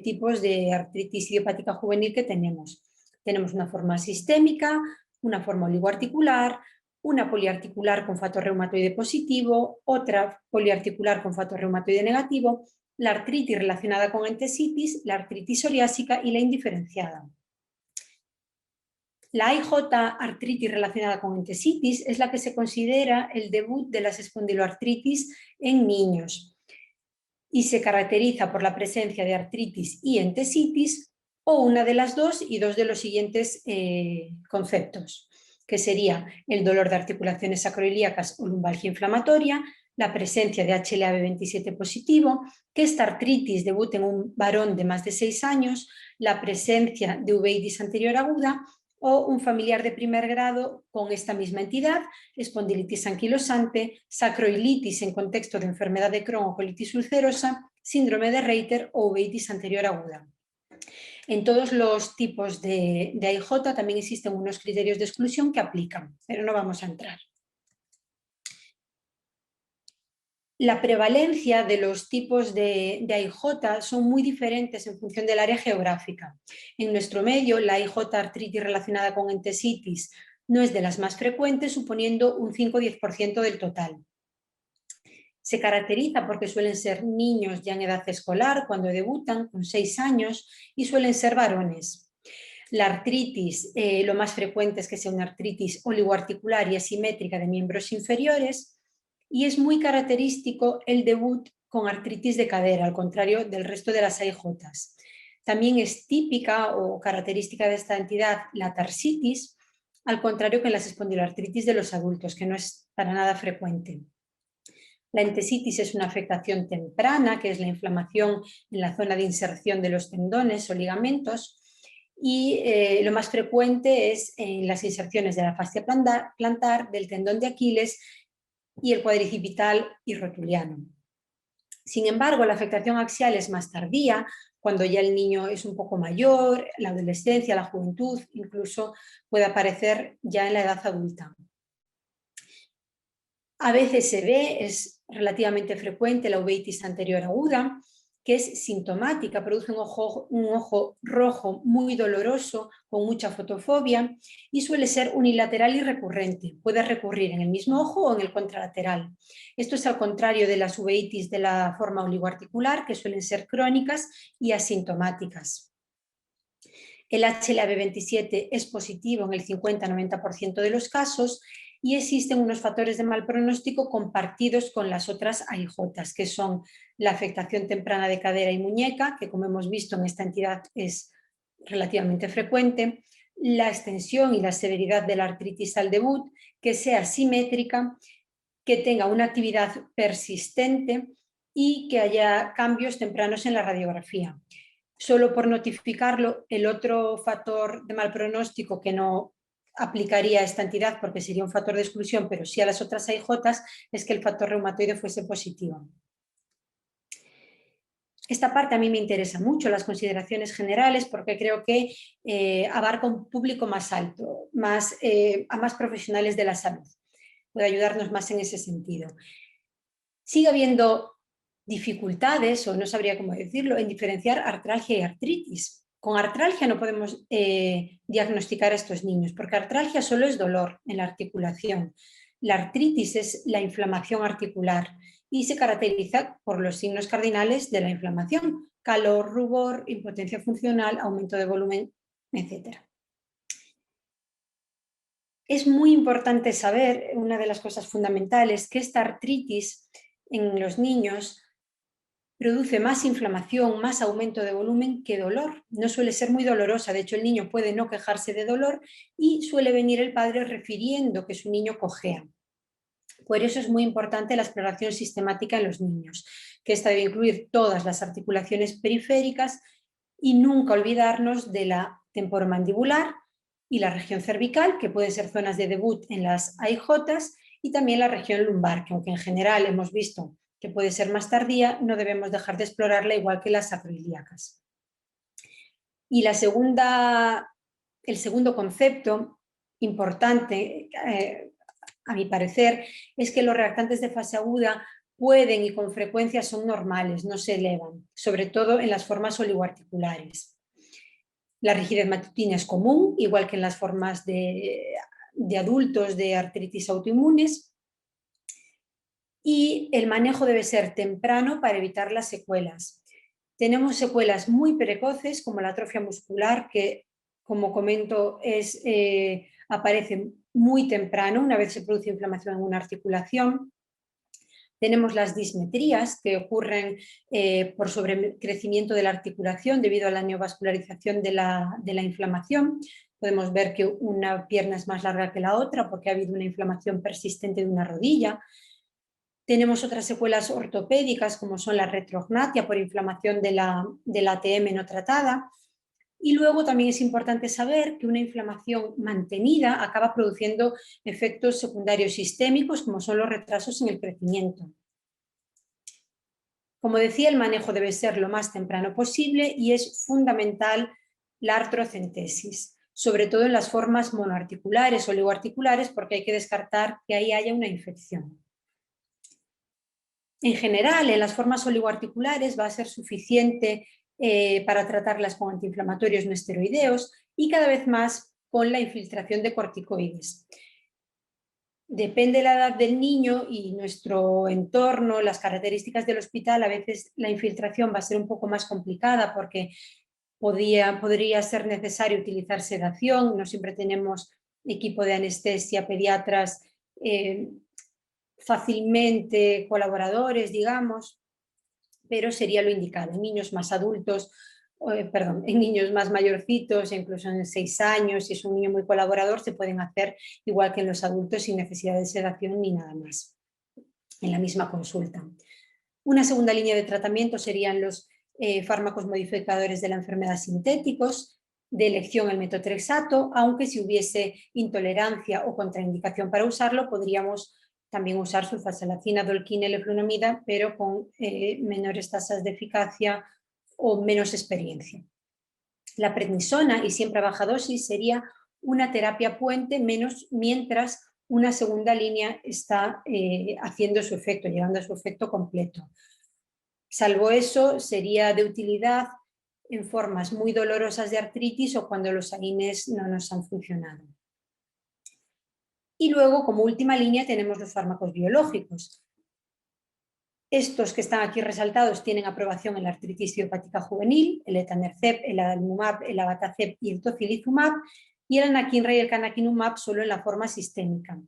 tipos de artritis idiopática juvenil que tenemos. Tenemos una forma sistémica, una forma oligoarticular, una poliarticular con factor reumatoide positivo, otra poliarticular con factor reumatoide negativo, la artritis relacionada con entesitis, la artritis psoriásica y la indiferenciada. La AIJ, artritis relacionada con entesitis, es la que se considera el debut de las espondiloartritis en niños y se caracteriza por la presencia de artritis y entesitis o una de las dos y dos de los siguientes conceptos, que sería el dolor de articulaciones sacroiliacas o lumbalgia inflamatoria, la presencia de HLA-B27 positivo, que esta artritis debute en un varón de más de 6 años, la presencia de uveitis anterior aguda o un familiar de primer grado con esta misma entidad, espondilitis anquilosante, sacroilitis en contexto de enfermedad de Crohn o colitis ulcerosa, síndrome de Reiter o uveitis anterior aguda. En todos los tipos de AIJ también existen unos criterios de exclusión que aplican, pero no vamos a entrar. La prevalencia de los tipos de AIJ son muy diferentes en función del área geográfica. En nuestro medio, la AIJ artritis relacionada con entesitis no es de las más frecuentes, suponiendo un 5-10% del total. Se caracteriza porque suelen ser niños ya en edad escolar, cuando debutan, con 6 años, y suelen ser varones. La artritis, lo más frecuente es que sea una artritis oligoarticular y asimétrica de miembros inferiores, y es muy característico el debut con artritis de cadera, al contrario del resto de las AIJs. También es típica o característica de esta entidad la tarsitis, al contrario que en las espondiloartritis de los adultos, que no es para nada frecuente. La entesitis es una afectación temprana, que es la inflamación en la zona de inserción de los tendones o ligamentos, y lo más frecuente es en las inserciones de la fascia plantar, del tendón de Aquiles y el cuadricipital y rotuliano. Sin embargo, la afectación axial es más tardía, cuando ya el niño es un poco mayor, la adolescencia, la juventud, incluso puede aparecer ya en la edad adulta. A veces se ve, es relativamente frecuente, la uveitis anterior aguda, que es sintomática, produce un ojo rojo muy doloroso, con mucha fotofobia, y suele ser unilateral y recurrente. Puede recurrir en el mismo ojo o en el contralateral. Esto es al contrario de las uveitis de la forma oligoarticular, que suelen ser crónicas y asintomáticas. El HLA-B27 es positivo en el 50-90% de los casos y existen unos factores de mal pronóstico compartidos con las otras AIJ, que son la afectación temprana de cadera y muñeca, que como hemos visto en esta entidad es relativamente frecuente, la extensión y la severidad de la artritis al debut, que sea simétrica, que tenga una actividad persistente y que haya cambios tempranos en la radiografía. Solo por notificarlo, el otro factor de mal pronóstico que no aplicaría a esta entidad porque sería un factor de exclusión, pero sí a las otras AIJ, es que el factor reumatoide fuese positivo. Esta parte a mí me interesa mucho, las consideraciones generales, porque creo que abarca un público más alto, a más profesionales de la salud. Puede ayudarnos más en ese sentido. Sigue habiendo dificultades, o no sabría cómo decirlo, en diferenciar artralgia y artritis. Con artralgia no podemos diagnosticar a estos niños, porque artralgia solo es dolor en la articulación. La artritis es la inflamación articular y se caracteriza por los signos cardinales de la inflamación: calor, rubor, impotencia funcional, aumento de volumen, etc. Es muy importante saber, una de las cosas fundamentales, que esta artritis en los niños produce más inflamación, más aumento de volumen que dolor. No suele ser muy dolorosa, de hecho el niño puede no quejarse de dolor y suele venir el padre refiriendo que su niño cojea. Por eso es muy importante la exploración sistemática en los niños, que esta debe incluir todas las articulaciones periféricas y nunca olvidarnos de la temporomandibular y la región cervical, que pueden ser zonas de debut en las AIJs, y también la región lumbar, que aunque en general hemos visto que puede ser más tardía, no debemos dejar de explorarla igual que las sacroiliacas. Y el segundo concepto importante, a mi parecer, es que los reactantes de fase aguda pueden y con frecuencia son normales, no se elevan, sobre todo en las formas oligoarticulares. La rigidez matutina es común, igual que en las formas de adultos de artritis autoinmunes, y el manejo debe ser temprano para evitar las secuelas. Tenemos secuelas muy precoces como la atrofia muscular, que como comento aparece muy temprano, una vez se produce inflamación en una articulación. Tenemos las dismetrías, que ocurren por sobrecrecimiento de la articulación debido a la neovascularización de la inflamación. Podemos ver que una pierna es más larga que la otra porque ha habido una inflamación persistente de una rodilla. Tenemos otras secuelas ortopédicas como son la retrognatia por inflamación de la ATM no tratada. Y luego también es importante saber que una inflamación mantenida acaba produciendo efectos secundarios sistémicos como son los retrasos en el crecimiento. Como decía, el manejo debe ser lo más temprano posible y es fundamental la artrocentesis, sobre todo en las formas monoarticulares o oligoarticulares, porque hay que descartar que ahí haya una infección. En general, en las formas oligoarticulares va a ser suficiente para tratarlas con antiinflamatorios no esteroideos y cada vez más con la infiltración de corticoides. Depende de la edad del niño y nuestro entorno, las características del hospital, a veces la infiltración va a ser un poco más complicada porque podría ser necesario utilizar sedación, no siempre tenemos equipo de anestesia, pediatras fácilmente colaboradores, digamos, pero sería lo indicado. En niños más adultos, en niños más mayorcitos, incluso en 6 años, si es un niño muy colaborador, se pueden hacer igual que en los adultos sin necesidad de sedación ni nada más, en la misma consulta. Una segunda línea de tratamiento serían los fármacos modificadores de la enfermedad sintéticos, de elección el metotrexato, aunque si hubiese intolerancia o contraindicación para usarlo, podríamos también usar sulfasalazina, dolquina y leflunomida, pero con menores tasas de eficacia o menos experiencia. La prednisona, y siempre a baja dosis, sería una terapia puente mientras una segunda línea está haciendo su efecto, llegando a su efecto completo. Salvo eso, sería de utilidad en formas muy dolorosas de artritis o cuando los AINES no nos han funcionado. Y luego, como última línea, tenemos los fármacos biológicos. Estos que están aquí resaltados tienen aprobación en la artritis idiopática juvenil, el etanercept, el adalimumab, el abatacept y el tocilizumab, y el anakinra y el canakinumab solo en la forma sistémica.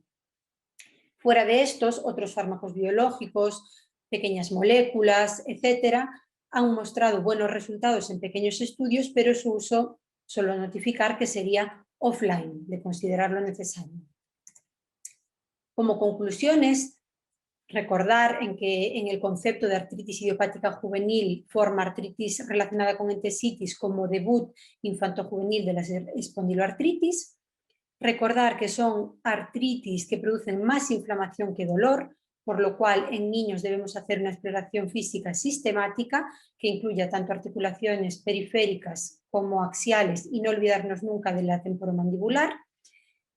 Fuera de estos, otros fármacos biológicos, pequeñas moléculas, etcétera, han mostrado buenos resultados en pequeños estudios, pero su uso, solo notificar que sería offline, de considerarlo necesario. Como conclusiones, recordar en el concepto de artritis idiopática juvenil forma artritis relacionada con entesitis como debut infantojuvenil de la espondiloartritis. Recordar que son artritis que producen más inflamación que dolor, por lo cual en niños debemos hacer una exploración física sistemática que incluya tanto articulaciones periféricas como axiales y no olvidarnos nunca de la temporomandibular,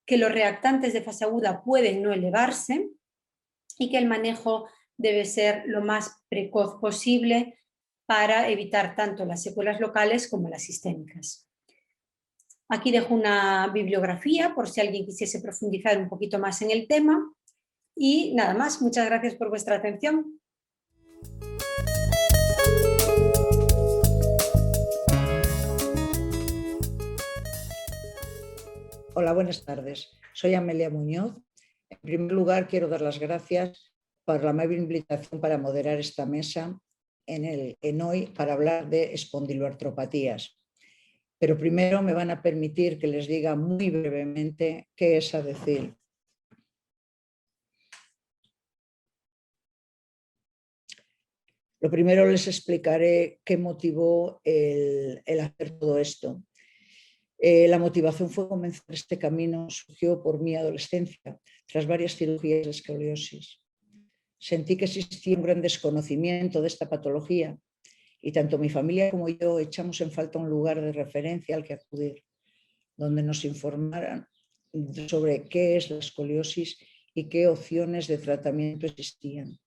que los reactantes de fase aguda pueden no elevarse y que el manejo debe ser lo más precoz posible para evitar tanto las secuelas locales como las sistémicas. Aquí dejo una bibliografía por si alguien quisiese profundizar un poquito más en el tema. Y nada más, muchas gracias por vuestra atención. Hola, buenas tardes. Soy Amelia Muñoz. En primer lugar, quiero dar las gracias por la amable invitación para moderar esta mesa en hoy para hablar de espondiloartropatías. Pero primero me van a permitir que les diga muy brevemente qué es ADCIL. Lo primero les explicaré qué motivó el hacer todo esto. La motivación fue comenzar este camino, surgió por mi adolescencia, tras varias cirugías de escoliosis. Sentí que existía un gran desconocimiento de esta patología y tanto mi familia como yo echamos en falta un lugar de referencia al que acudir, donde nos informaran sobre qué es la escoliosis y qué opciones de tratamiento existían.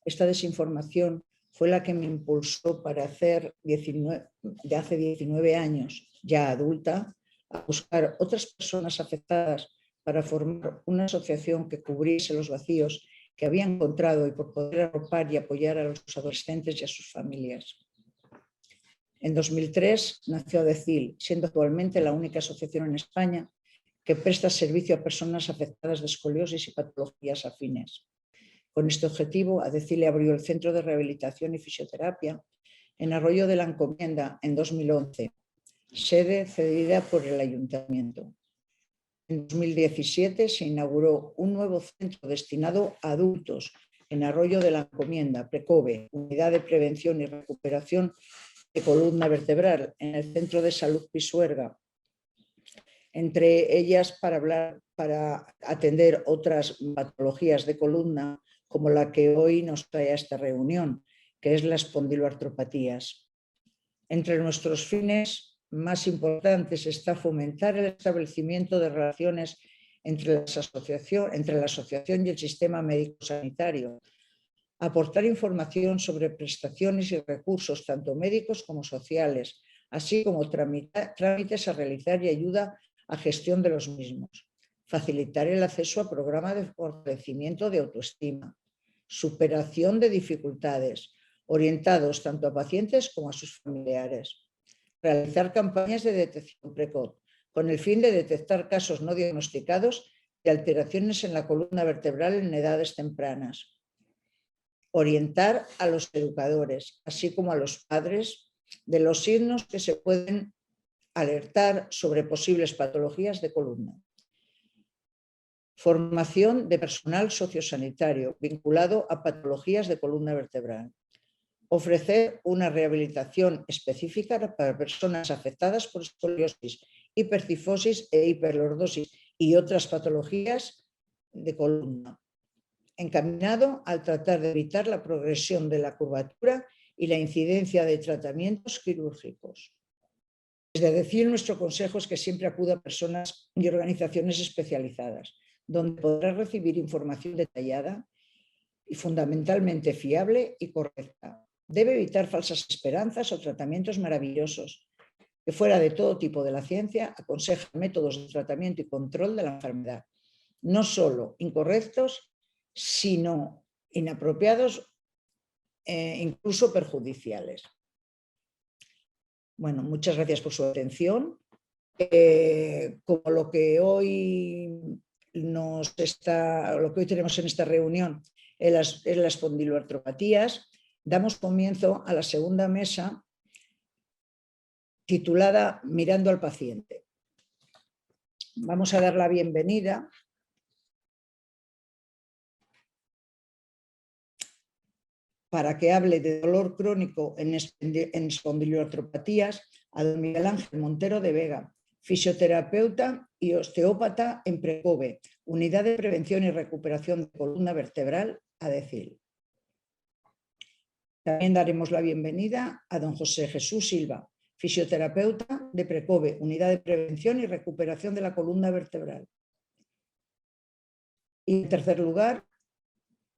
Esta desinformación fue la que me impulsó para hace 19 años, ya adulta, a buscar otras personas afectadas para formar una asociación que cubriese los vacíos que había encontrado y por poder arropar y apoyar a los adolescentes y a sus familias. En 2003 nació ADCIL, siendo actualmente la única asociación en España que presta servicio a personas afectadas de escoliosis y patologías afines. Con este objetivo, ADCIL abrió el Centro de Rehabilitación y Fisioterapia en Arroyo de la Encomienda en 2011, sede cedida por el Ayuntamiento. En 2017 se inauguró un nuevo centro destinado a adultos en Arroyo de la Encomienda, PRECOVE, Unidad de Prevención y Recuperación de Columna Vertebral, en el Centro de Salud Pisuerga, entre ellas para atender otras patologías de columna como la que hoy nos trae a esta reunión, que es las espondiloartropatías. Entre nuestros fines más importantes está fomentar el establecimiento de relaciones entre la asociación y el sistema médico-sanitario, aportar información sobre prestaciones y recursos, tanto médicos como sociales, así como trámites a realizar y ayuda a gestión de los mismos, facilitar el acceso a programas de fortalecimiento de autoestima, superación de dificultades, orientados tanto a pacientes como a sus familiares, realizar campañas de detección precoz, con el fin de detectar casos no diagnosticados de alteraciones en la columna vertebral en edades tempranas, orientar a los educadores, así como a los padres, de los signos que se pueden alertar sobre posibles patologías de columna. Formación de personal sociosanitario vinculado a patologías de columna vertebral. Ofrecer una rehabilitación específica para personas afectadas por escoliosis, hipercifosis e hiperlordosis y otras patologías de columna, encaminado al tratar de evitar la progresión de la curvatura y la incidencia de tratamientos quirúrgicos. Desde ADCIL, nuestro consejo es que siempre acuda a personas y organizaciones especializadas, donde podrá recibir información detallada y fundamentalmente fiable y correcta. Debe evitar falsas esperanzas o tratamientos maravillosos, que fuera de todo tipo de la ciencia aconsejan métodos de tratamiento y control de la enfermedad, no solo incorrectos, sino inapropiados e incluso perjudiciales. Bueno, muchas gracias por su atención. Como lo que hoy lo que hoy tenemos en esta reunión es las espondiloartropatías, damos comienzo a la segunda mesa titulada Mirando al paciente. Vamos a dar la bienvenida para que hable de dolor crónico en espondiloartropatías a don Miguel Ángel Montero de Vega, fisioterapeuta y osteópata en Precove, Unidad de Prevención y Recuperación de Columna Vertebral, ADECIL. También daremos la bienvenida a don José Jesús Silva, fisioterapeuta de Precove, Unidad de Prevención y Recuperación de la Columna Vertebral. Y en tercer lugar,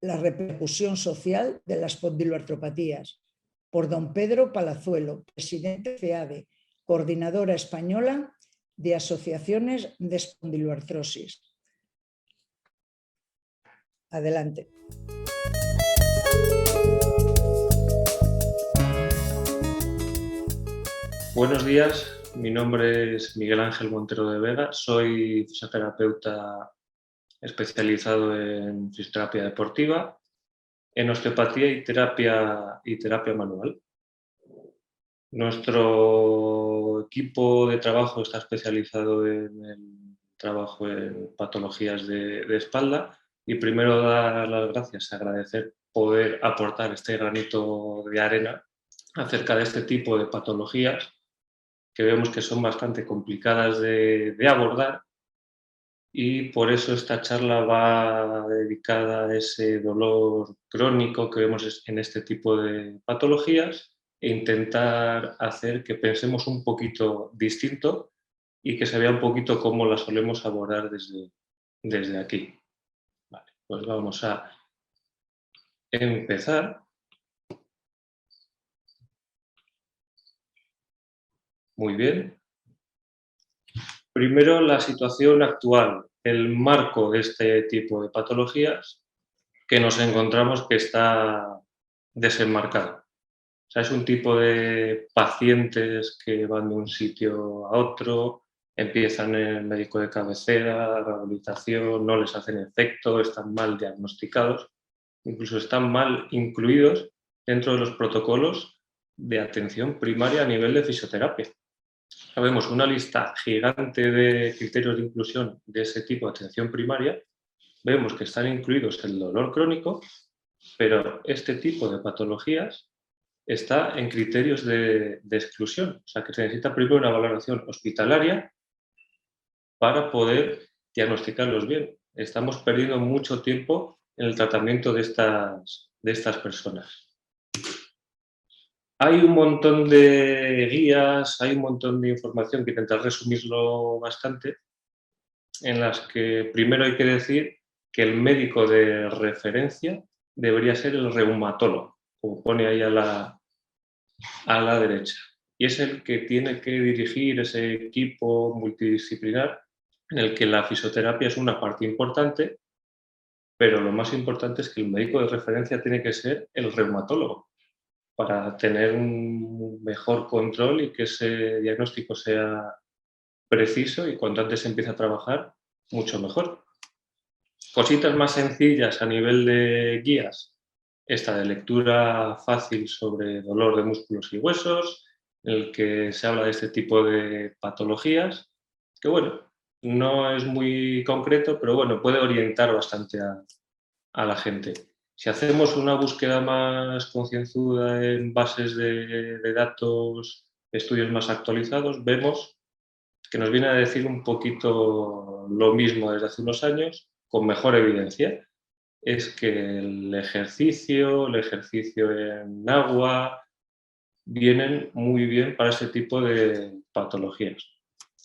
la repercusión social de las espondiloartropatías, por don Pedro Palazuelo, presidente CEADE, coordinadora española de asociaciones de espondiloartrosis. Adelante. Buenos días, mi nombre es Miguel Ángel Montero de Vega, soy fisioterapeuta especializado en fisioterapia deportiva, en osteopatía y terapia manual. Nuestro equipo de trabajo está especializado en el trabajo en patologías de espalda y primero dar las gracias, agradecer poder aportar este granito de arena acerca de este tipo de patologías que vemos que son bastante complicadas de abordar, y por eso esta charla va dedicada a ese dolor crónico que vemos en este tipo de patologías e intentar hacer que pensemos un poquito distinto y que se vea un poquito cómo la solemos abordar desde aquí. Vale, pues vamos a empezar. Muy bien. Primero, la situación actual, el marco de este tipo de patologías que nos encontramos que está desenmarcado. O sea, es un tipo de pacientes que van de un sitio a otro, empiezan en el médico de cabecera, rehabilitación, no les hacen efecto, están mal diagnosticados, incluso están mal incluidos dentro de los protocolos de atención primaria a nivel de fisioterapia. Sabemos una lista gigante de criterios de inclusión de ese tipo de atención primaria. Vemos que están incluidos el dolor crónico, pero este tipo de patologías está en criterios de exclusión. O sea, que se necesita primero una valoración hospitalaria para poder diagnosticarlos bien. Estamos perdiendo mucho tiempo en el tratamiento de estas personas. Hay un montón de guías, hay un montón de información que intentar resumirlo bastante, en las que primero hay que decir que el médico de referencia debería ser el reumatólogo, como pone ahí a la derecha. Y es el que tiene que dirigir ese equipo multidisciplinar en el que la fisioterapia es una parte importante, pero lo más importante es que el médico de referencia tiene que ser el reumatólogo, para tener un mejor control y que ese diagnóstico sea preciso, y cuanto antes se empiece a trabajar, mucho mejor. Cositas más sencillas a nivel de guías, esta de lectura fácil sobre dolor de músculos y huesos, en el que se habla de este tipo de patologías, que bueno, no es muy concreto, pero bueno, puede orientar bastante a la gente. Si hacemos una búsqueda más concienzuda en bases de datos, estudios más actualizados, vemos que nos viene a decir un poquito lo mismo desde hace unos años, con mejor evidencia. Es que el ejercicio en agua, vienen muy bien para este tipo de patologías.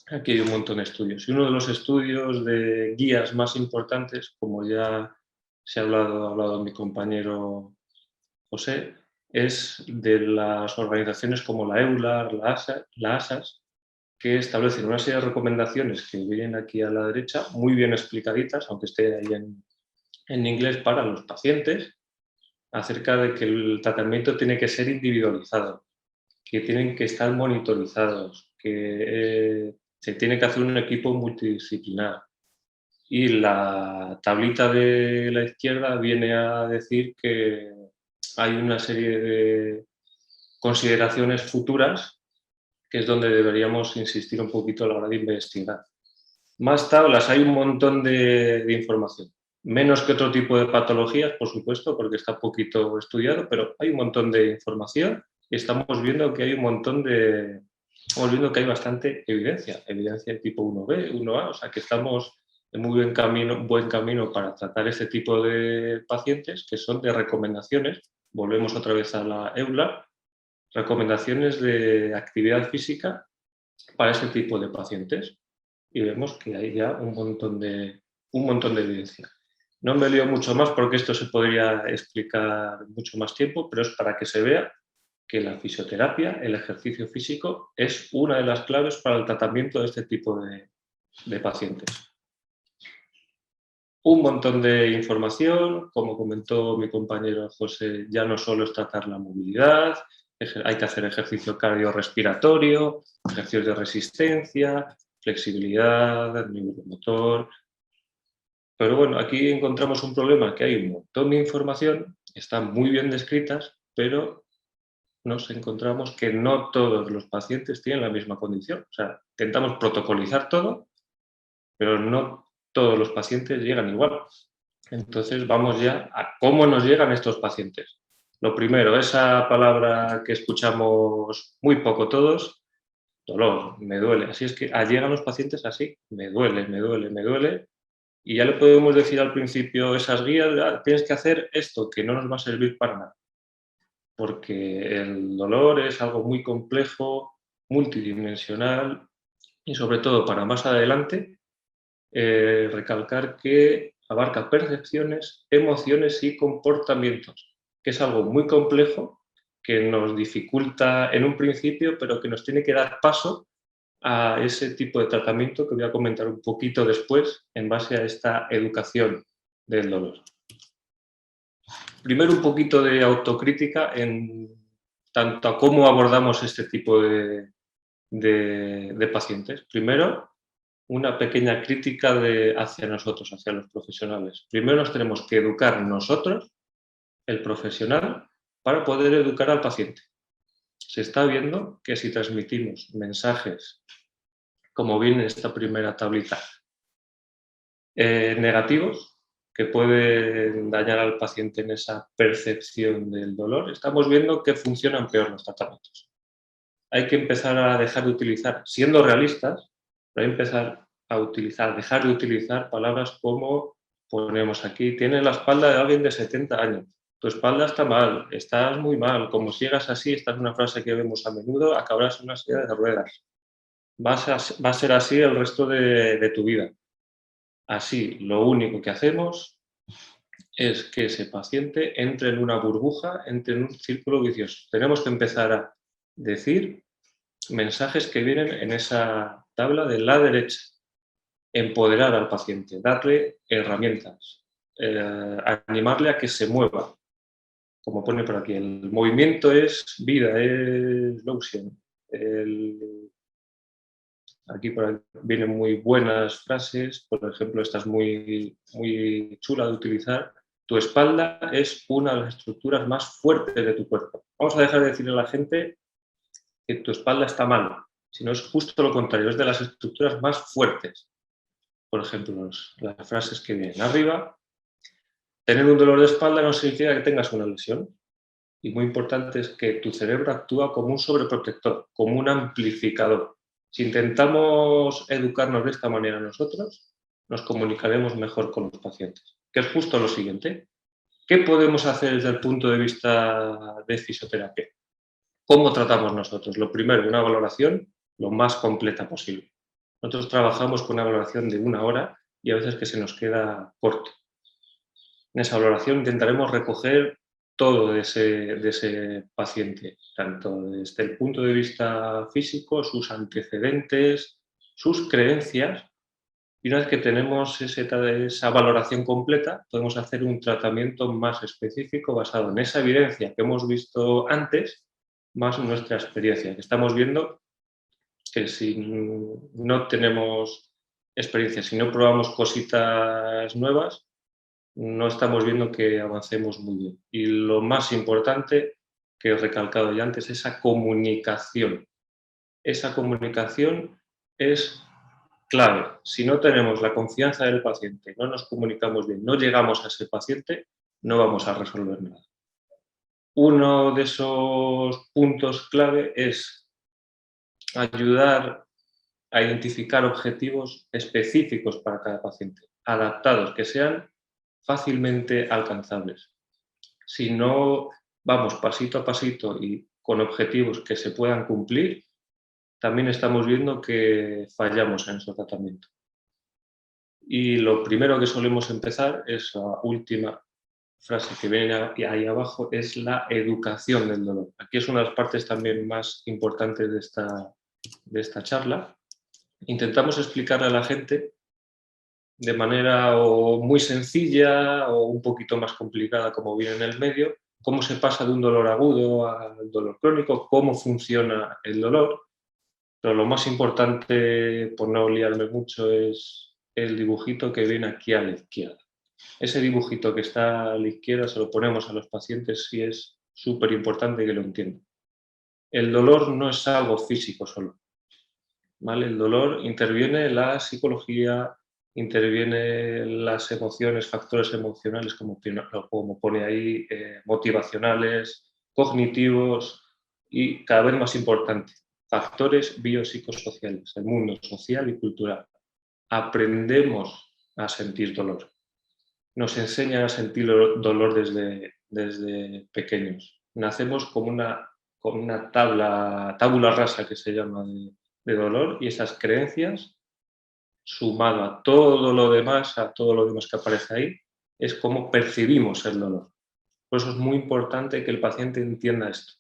Aquí hay un montón de estudios. Y uno de los estudios de guías más importantes, como ya se ha hablado mi compañero José, es de las organizaciones como la EULAR, la ASAS, que establecen una serie de recomendaciones que vienen aquí a la derecha, muy bien explicaditas, aunque esté ahí en inglés, para los pacientes, acerca de que el tratamiento tiene que ser individualizado, que tienen que estar monitorizados, que se tiene que hacer un equipo multidisciplinar, y la tablita de la izquierda viene a decir que hay una serie de consideraciones futuras que es donde deberíamos insistir un poquito a la hora de investigar. Más tablas, hay un montón de información. Menos que otro tipo de patologías, por supuesto, porque está poquito estudiado, pero hay un montón de información y estamos viendo que hay un montón de... Estamos viendo que hay bastante evidencia de tipo 1B, 1A, o sea que estamos en muy buen camino para tratar este tipo de pacientes, que son de recomendaciones. Volvemos otra vez a la EULAR, recomendaciones de actividad física para ese tipo de pacientes. Y vemos que hay ya un montón de evidencia. No me lío mucho más porque esto se podría explicar mucho más tiempo, pero es para que se vea que la fisioterapia, el ejercicio físico, es una de las claves para el tratamiento de este tipo de pacientes. Un montón de información, como comentó mi compañero José, ya no solo es tratar la movilidad, hay que hacer ejercicio cardiorrespiratorio, ejercicios de resistencia, flexibilidad, neuromotor. Pero bueno, aquí encontramos un problema, que hay un montón de información, están muy bien descritas, pero nos encontramos que no todos los pacientes tienen la misma condición. O sea, intentamos protocolizar todo, pero no todos los pacientes llegan igual. Entonces vamos ya a cómo nos llegan estos pacientes. Lo primero, esa palabra que escuchamos muy poco todos, dolor, me duele. Así es que llegan los pacientes así, me duele, me duele, me duele. Y ya le podemos decir al principio esas guías, tienes que hacer esto, que no nos va a servir para nada. Porque el dolor es algo muy complejo, multidimensional y sobre todo para más adelante, recalcar que abarca percepciones, emociones y comportamientos, que es algo muy complejo que nos dificulta en un principio, pero que nos tiene que dar paso a ese tipo de tratamiento que voy a comentar un poquito después en base a esta educación del dolor. Primero un poquito de autocrítica en tanto a cómo abordamos este tipo de pacientes. Primero, una pequeña crítica hacia nosotros, hacia los profesionales. Primero nos tenemos que educar nosotros, el profesional, para poder educar al paciente. Se está viendo que si transmitimos mensajes, como viene en esta primera tablita, negativos, que pueden dañar al paciente en esa percepción del dolor, estamos viendo que funcionan peor los tratamientos. Hay que empezar a dejar de utilizar, siendo realistas, hay que empezar a dejar de utilizar palabras como ponemos aquí, tienes la espalda de alguien de 70 años, tu espalda está mal, estás muy mal, como sigas así, esta es una frase que vemos a menudo, acabarás en una silla de ruedas. Va a ser así el resto de tu vida. Así, lo único que hacemos es que ese paciente entre en una burbuja, entre en un círculo vicioso. Tenemos que empezar a decir mensajes que vienen en esa tabla de la derecha. Empoderar al paciente, darle herramientas, animarle a que se mueva. Como pone por aquí, el movimiento es vida, es motion. Aquí vienen muy buenas frases, por ejemplo, esta es muy chula de utilizar. Tu espalda es una de las estructuras más fuertes de tu cuerpo. Vamos a dejar de decirle a la gente que tu espalda está mal, sino es justo lo contrario, es de las estructuras más fuertes. Por ejemplo, las frases que vienen arriba. Tener un dolor de espalda no significa que tengas una lesión. Y muy importante es que tu cerebro actúa como un sobreprotector, como un amplificador. Si intentamos educarnos de esta manera nosotros, nos comunicaremos mejor con los pacientes. Que es justo lo siguiente. ¿Qué podemos hacer desde el punto de vista de fisioterapia? ¿Cómo tratamos nosotros? Lo primero, una valoración lo más completa posible. Nosotros trabajamos con una valoración de 1 hora y a veces que se nos queda corto. En esa valoración intentaremos recoger todo de ese paciente, tanto desde el punto de vista físico, sus antecedentes, sus creencias, y una vez que tenemos esa valoración completa, podemos hacer un tratamiento más específico basado en esa evidencia que hemos visto antes, más nuestra experiencia, que estamos viendo que si no tenemos experiencias. Si no probamos cositas nuevas, no estamos viendo que avancemos muy bien. Y lo más importante, que he recalcado ya antes, esa comunicación. Esa comunicación es clave. Si no tenemos la confianza del paciente, no nos comunicamos bien, no llegamos a ese paciente, no vamos a resolver nada. Uno de esos puntos clave es ayudar a identificar objetivos específicos para cada paciente, adaptados, que sean fácilmente alcanzables. Si no vamos pasito a pasito y con objetivos que se puedan cumplir, también estamos viendo que fallamos en su tratamiento. Y lo primero que solemos empezar es la última frase que viene ahí abajo, es la educación del dolor. Aquí es una de las partes también más importantes de esta charla. Intentamos explicarle a la gente de manera o muy sencilla o un poquito más complicada, como viene en el medio, cómo se pasa de un dolor agudo al dolor crónico, cómo funciona el dolor. Pero lo más importante, por no liarme mucho, es el dibujito que viene aquí a la izquierda. Ese dibujito que está a la izquierda se lo ponemos a los pacientes y es súper importante que lo entiendan. El dolor no es algo físico solo, ¿vale? El dolor interviene la psicología, interviene las emociones, factores emocionales, como pone ahí, motivacionales, cognitivos y, cada vez más importante, factores biopsicosociales, el mundo social y cultural. Aprendemos a sentir dolor. Nos enseñan a sentir dolor desde pequeños. Nacemos con una tabula rasa que se llama de dolor, y esas creencias, sumado a todo lo demás que aparece ahí, es como percibimos el dolor. Por eso es muy importante que el paciente entienda esto.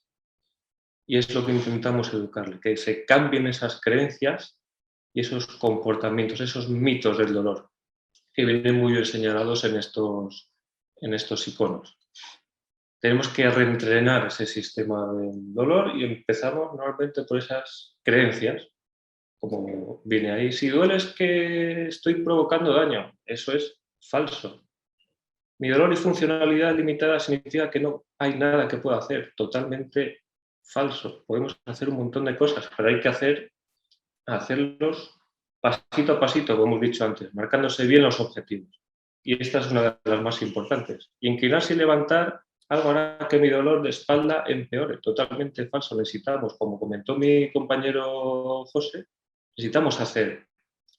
Y es lo que intentamos educarle, que se cambien esas creencias y esos comportamientos, esos mitos del dolor, que vienen muy bien señalados en estos iconos. Tenemos que reentrenar ese sistema del dolor y empezamos normalmente por esas creencias, como viene ahí. Si duele es que estoy provocando daño. Eso es falso. Mi dolor y funcionalidad limitada significa que no hay nada que pueda hacer. Totalmente falso. Podemos hacer un montón de cosas, pero hay que hacerlos pasito a pasito, como hemos dicho antes, marcándose bien los objetivos. Y esta es una de las más importantes. Y inclinarse y levantar algo hará que mi dolor de espalda empeore. Totalmente falso. Necesitamos, como comentó mi compañero José, necesitamos hacer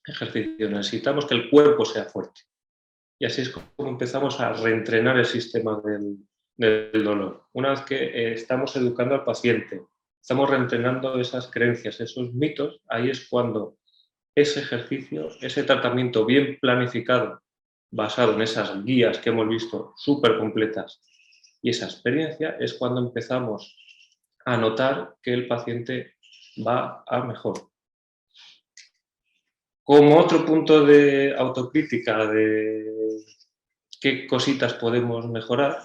ejercicio, necesitamos que el cuerpo sea fuerte. Y así es como empezamos a reentrenar el sistema del dolor. Una vez que estamos educando al paciente, estamos reentrenando esas creencias, esos mitos, ahí es cuando ese ejercicio, ese tratamiento bien planificado, basado en esas guías que hemos visto súper completas y esa experiencia, es cuando empezamos a notar que el paciente va a mejor. Como otro punto de autocrítica de qué cositas podemos mejorar,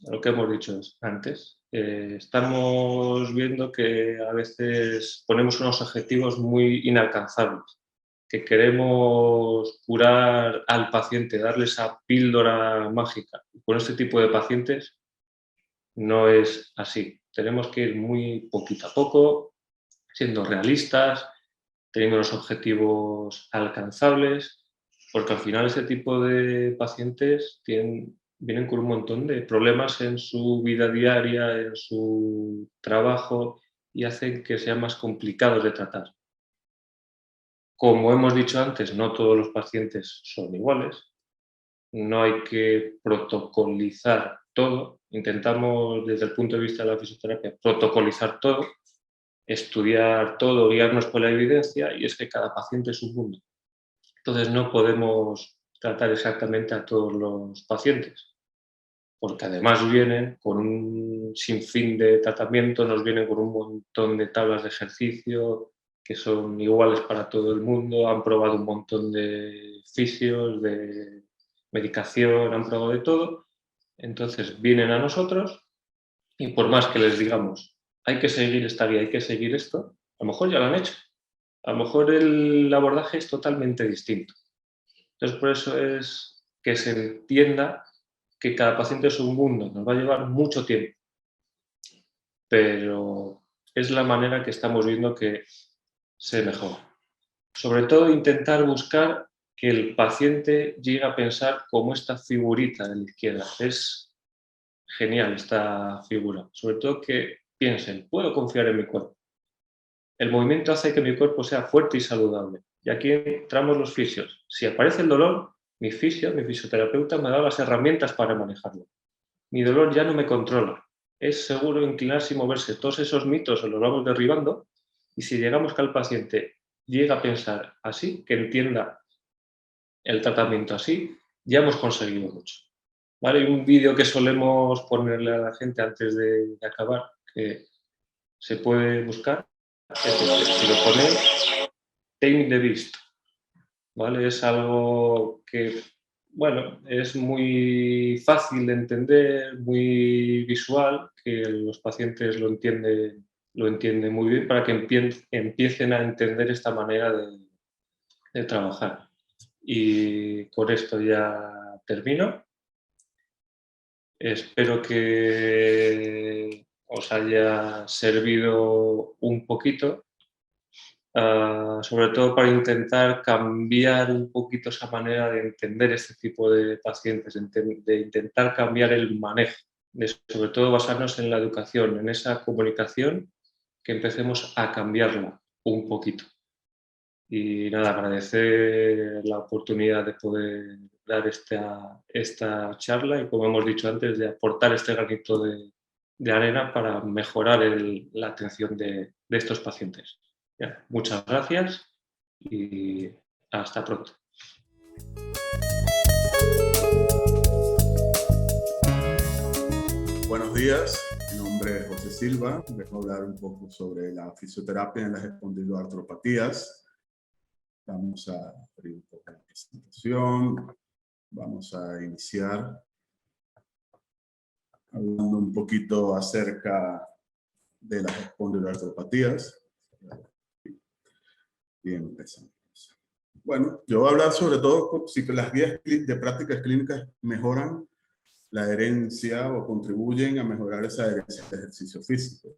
lo que hemos dicho antes, estamos viendo que a veces ponemos unos objetivos muy inalcanzables, que queremos curar al paciente, darle esa píldora mágica. Con este tipo de pacientes no es así. Tenemos que ir muy poquito a poco, siendo realistas, teniendo los objetivos alcanzables, porque al final ese tipo de pacientes vienen con un montón de problemas en su vida diaria, en su trabajo, y hacen que sean más complicados de tratar. Como hemos dicho antes, no todos los pacientes son iguales, no hay que protocolizar todo. Intentamos, desde el punto de vista de la fisioterapia, protocolizar todo, estudiar todo, guiarnos por la evidencia, y es que cada paciente es un mundo. Entonces no podemos tratar exactamente a todos los pacientes, porque además vienen con un sinfín de tratamiento, nos vienen con un montón de tablas de ejercicio que son iguales para todo el mundo, han probado un montón de fisios, de medicación, han probado de todo. Entonces vienen a nosotros y por más que les digamos hay que seguir esta guía, hay que seguir esto, a lo mejor ya lo han hecho, a lo mejor el abordaje es totalmente distinto. Entonces, por eso es que se entienda que cada paciente es un mundo, nos va a llevar mucho tiempo, pero es la manera que estamos viendo que se mejora. Sobre todo intentar buscar que el paciente llegue a pensar como esta figurita de la izquierda. Es genial esta figura. Sobre todo que piensen, puedo confiar en mi cuerpo. El movimiento hace que mi cuerpo sea fuerte y saludable. Y aquí entramos los fisios. Si aparece el dolor, mi fisioterapeuta me da las herramientas para manejarlo. Mi dolor ya no me controla. Es seguro inclinarse y moverse. Todos esos mitos los vamos derribando y si llegamos que el paciente llega a pensar así, que entienda el tratamiento así, ya hemos conseguido mucho. ¿Vale? Hay un vídeo que solemos ponerle a la gente antes de acabar, que se puede buscar. Si lo ponéis, Tame the Beast. ¿Vale? Es algo que, bueno, es muy fácil de entender, muy visual, que los pacientes lo entienden muy bien para que empiecen a entender esta manera de trabajar. Y con esto ya termino. Espero que os haya servido un poquito, sobre todo para intentar cambiar un poquito esa manera de entender este tipo de pacientes, de intentar cambiar el manejo, de sobre todo basarnos en la educación, en esa comunicación, que empecemos a cambiarla un poquito. Y nada, agradecer la oportunidad de poder dar esta charla y, como hemos dicho antes, de aportar este granito de arena para mejorar la atención de estos pacientes. Ya, muchas gracias y hasta pronto. Buenos días, mi nombre es José Silva. Vengo a hablar un poco sobre la fisioterapia en las espondiloartropatías. Vamos a abrir un poco la presentación. Vamos a iniciar hablando un poquito acerca de las espondiloartropatías. Y empezamos. Bueno, yo voy a hablar sobre todo si las guías de prácticas clínicas mejoran la adherencia o contribuyen a mejorar esa adherencia de ejercicio físico.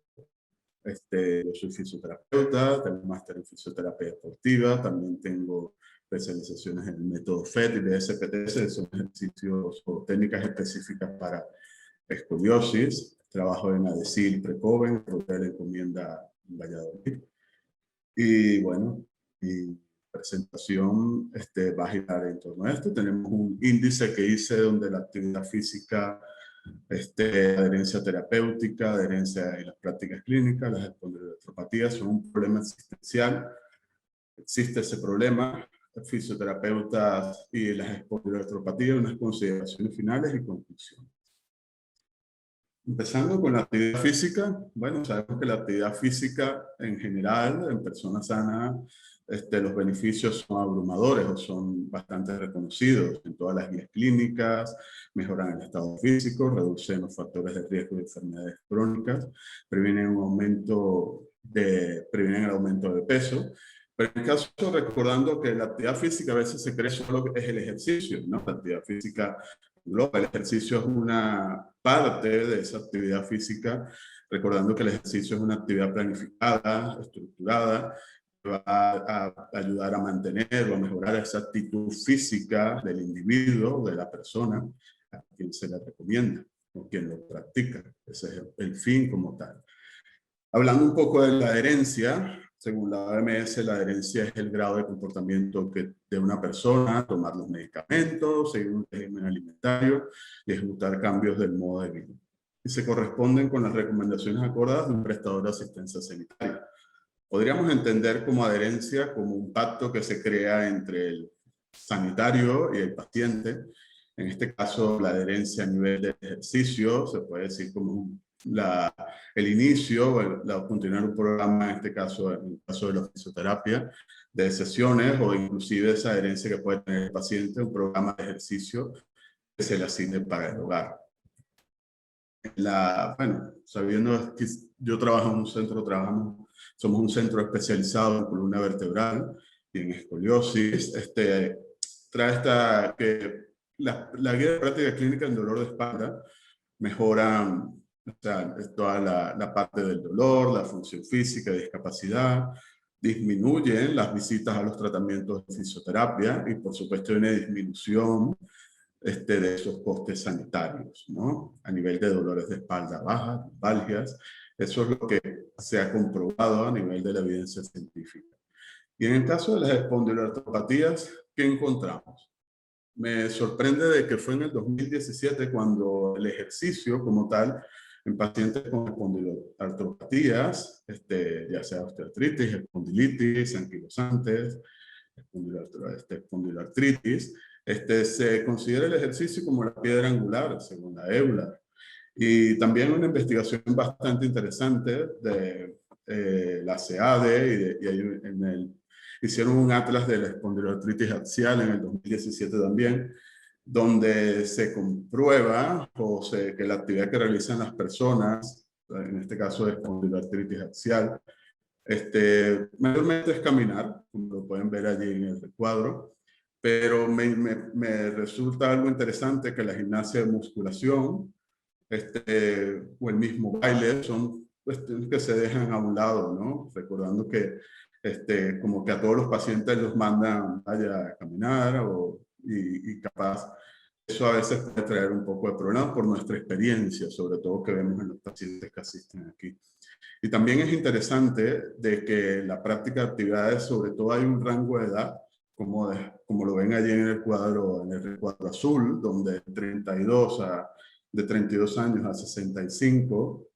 Yo soy fisioterapeuta, tengo un máster en fisioterapia deportiva, también tengo especializaciones en el método FET y BSPTS, son ejercicios o técnicas específicas para escoliosis. Trabajo en ADESIL Precoven, Hotel Encomienda en Valladolid. Y bueno, mi presentación va a girar en torno a esto. Tenemos un índice que hice donde la actividad física, adherencia terapéutica, adherencia en las prácticas clínicas, las espondiloartropatías son un problema existencial. Existe ese problema. Fisioterapeutas y las espondiloartropatías, unas consideraciones finales y conclusiones. Empezando con la actividad física, bueno, sabemos que la actividad física en general, en personas sanas, los beneficios son abrumadores o son bastante reconocidos en todas las guías clínicas, mejoran el estado físico, reducen los factores de riesgo de enfermedades crónicas, previenen el aumento de peso. Pero en el caso, recordando que la actividad física a veces se cree solo que es el ejercicio, ¿no? La actividad física el ejercicio es una parte de esa actividad física, recordando que el ejercicio es una actividad planificada, estructurada, que va a ayudar a mantener o a mejorar esa actitud física del individuo, de la persona, a quien se le recomienda o quien lo practica. Ese es el fin como tal. Hablando un poco de la adherencia, según la OMS, la adherencia es el grado de comportamiento de una persona, tomar los medicamentos, seguir un régimen alimentario y ejecutar cambios del modo de vida. Y se corresponden con las recomendaciones acordadas de un prestador de asistencia sanitaria. Podríamos entender como adherencia como un pacto que se crea entre el sanitario y el paciente. En este caso, la adherencia a nivel de ejercicio se puede decir como el inicio, continuar un programa, en este caso, en el caso de la fisioterapia, de sesiones o inclusive esa adherencia que puede tener el paciente, un programa de ejercicio que se le asigne para el hogar. Bueno, sabiendo que yo trabajo en un centro, trabajamos Somos un centro especializado en columna vertebral y en escoliosis. Trae que la guía de práctica clínica en dolor de espalda mejora, o sea, toda la parte del dolor, la función física, discapacidad, disminuyen las visitas a los tratamientos de fisioterapia y por supuesto hay una disminución de esos costes sanitarios, ¿no? A nivel de dolores de espalda baja, lumbalgias, eso es lo que se ha comprobado a nivel de la evidencia científica. Y en el caso de las espondiloartropatías, ¿qué encontramos? Me sorprende de que fue en el 2017 cuando el ejercicio como tal en pacientes con espondiloartropatías, ya sea osteoartritis, espondilitis, anquilosantes, espondiloartritis, se considera el ejercicio como la piedra angular, según la EULAR. Y también una investigación bastante interesante de la CEADE hicieron un atlas de la espondiloartritis axial en el 2017 también, donde se comprueba que la actividad que realizan las personas, en este caso de espondiloartritis axial, mayormente es caminar, como lo pueden ver allí en el recuadro, pero me resulta algo interesante que la gimnasia de musculación o el mismo baile son cuestiones que se dejan a un lado, ¿no? Recordando que como que a todos los pacientes los mandan vaya a caminar y capaz eso a veces puede traer un poco de problemas por nuestra experiencia, sobre todo que vemos en los pacientes que asisten aquí. Y también es interesante de que la práctica de actividades, sobre todo hay un rango de edad, como lo ven allí en el recuadro azul, donde de 32 años a 65,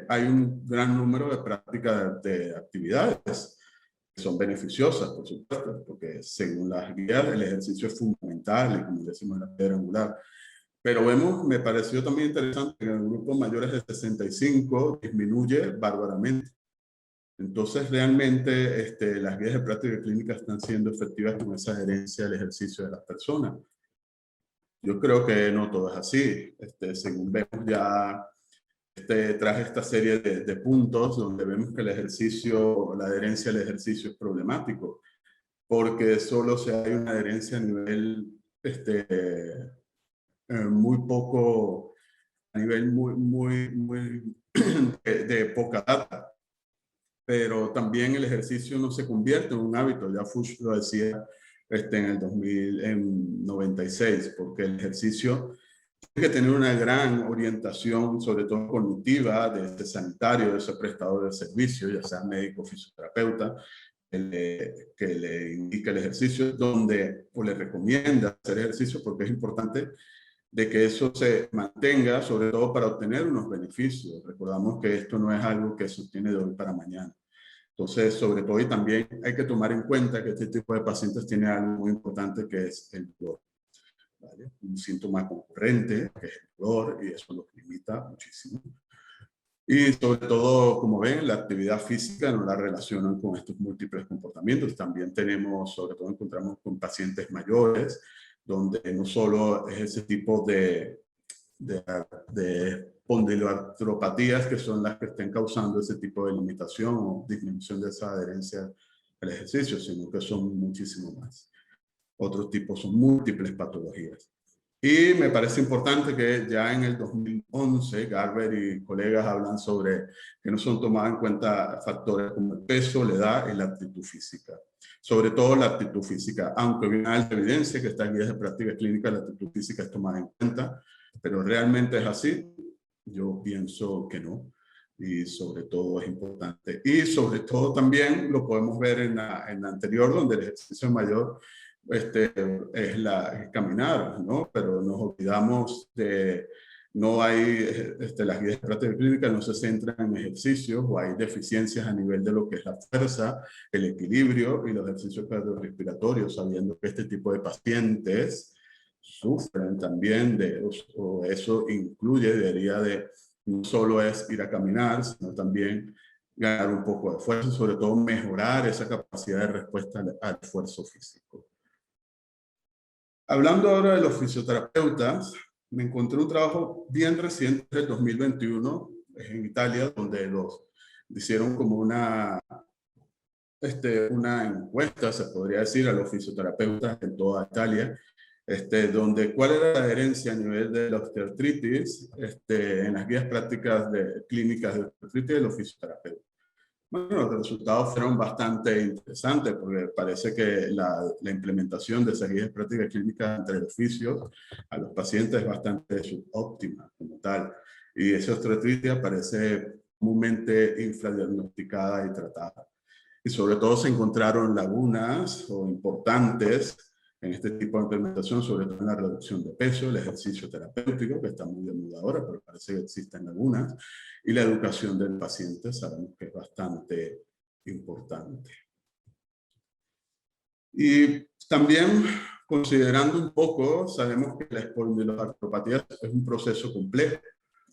hay un gran número de prácticas de actividades que son beneficiosas, por supuesto, porque según las guías el ejercicio es fundamental y como decimos en la piedra angular. Pero me pareció también interesante que en el grupo mayores de 65 disminuye bárbaramente. Entonces realmente las guías de práctica clínica están siendo efectivas con esa adherencia al ejercicio de las personas. Yo creo que no todo es así. Según vemos ya, traje esta serie de puntos donde vemos que la adherencia al ejercicio es problemático, porque solo si hay una adherencia a nivel muy poco, a nivel muy de poca data. Pero también el ejercicio no se convierte en un hábito, ya Fuchs lo decía en el 2096, porque el ejercicio tiene que tener una gran orientación, sobre todo cognitiva, de ese sanitario, de ese prestador de servicio, ya sea médico, fisioterapeuta, que le indica el ejercicio, o le recomienda hacer ejercicio, porque es importante de que eso se mantenga, sobre todo para obtener unos beneficios. Recordamos que esto no es algo que se obtiene de hoy para mañana. Entonces, sobre todo, y también hay que tomar en cuenta que este tipo de pacientes tiene algo muy importante que es el dolor, ¿vale? Un síntoma concurrente, que es el dolor, y eso los limita muchísimo. Y sobre todo, como ven, la actividad física no la relacionan con estos múltiples comportamientos. También encontramos con pacientes mayores, donde no solo es ese tipo de espondiloartropatías que son las que estén causando ese tipo de limitación o disminución de esa adherencia al ejercicio, sino que son muchísimo más. Otros tipos son múltiples patologías. Y me parece importante que ya en el 2011 Garber y colegas hablan sobre que no son tomados en cuenta factores como el peso, la edad y la actitud física. Sobre todo la actitud física, aunque hay una alta evidencia que estas guías de práctica clínica, la actitud física es tomada en cuenta, pero realmente es así. Yo pienso que no, y sobre todo es importante. Y sobre todo también lo podemos ver en la anterior, donde el ejercicio mayor es caminar, ¿no? Pero nos olvidamos de, no hay, las guías de práctica clínica no se centran en ejercicios o hay deficiencias a nivel de lo que es la fuerza, el equilibrio y los ejercicios cardiorrespiratorios, sabiendo que este tipo de pacientes sufren también o eso incluye, no solo es ir a caminar, sino también ganar un poco de fuerza, sobre todo mejorar esa capacidad de respuesta al esfuerzo físico. Hablando ahora de los fisioterapeutas, me encontré un trabajo bien reciente del 2021 en Italia, donde los hicieron como una encuesta, se podría decir, a los fisioterapeutas en toda Italia, donde cuál era la adherencia a nivel de la osteoartritis en las guías prácticas clínicas de osteoartritis de los fisioterapeutas. Bueno, los resultados fueron bastante interesantes porque parece que la implementación de esas guías prácticas clínicas entre los fisios a los pacientes es bastante subóptima como tal. Y esa osteoartritis aparece comúnmente infradiagnosticada y tratada. Y sobre todo se encontraron lagunas o importantes en este tipo de implementación, sobre todo en la reducción de peso, el ejercicio terapéutico, que está muy de moda ahora, pero parece que existen lagunas, y la educación del paciente, sabemos que es bastante importante. Y también, considerando un poco, sabemos que la espondiloartropatía es un proceso complejo.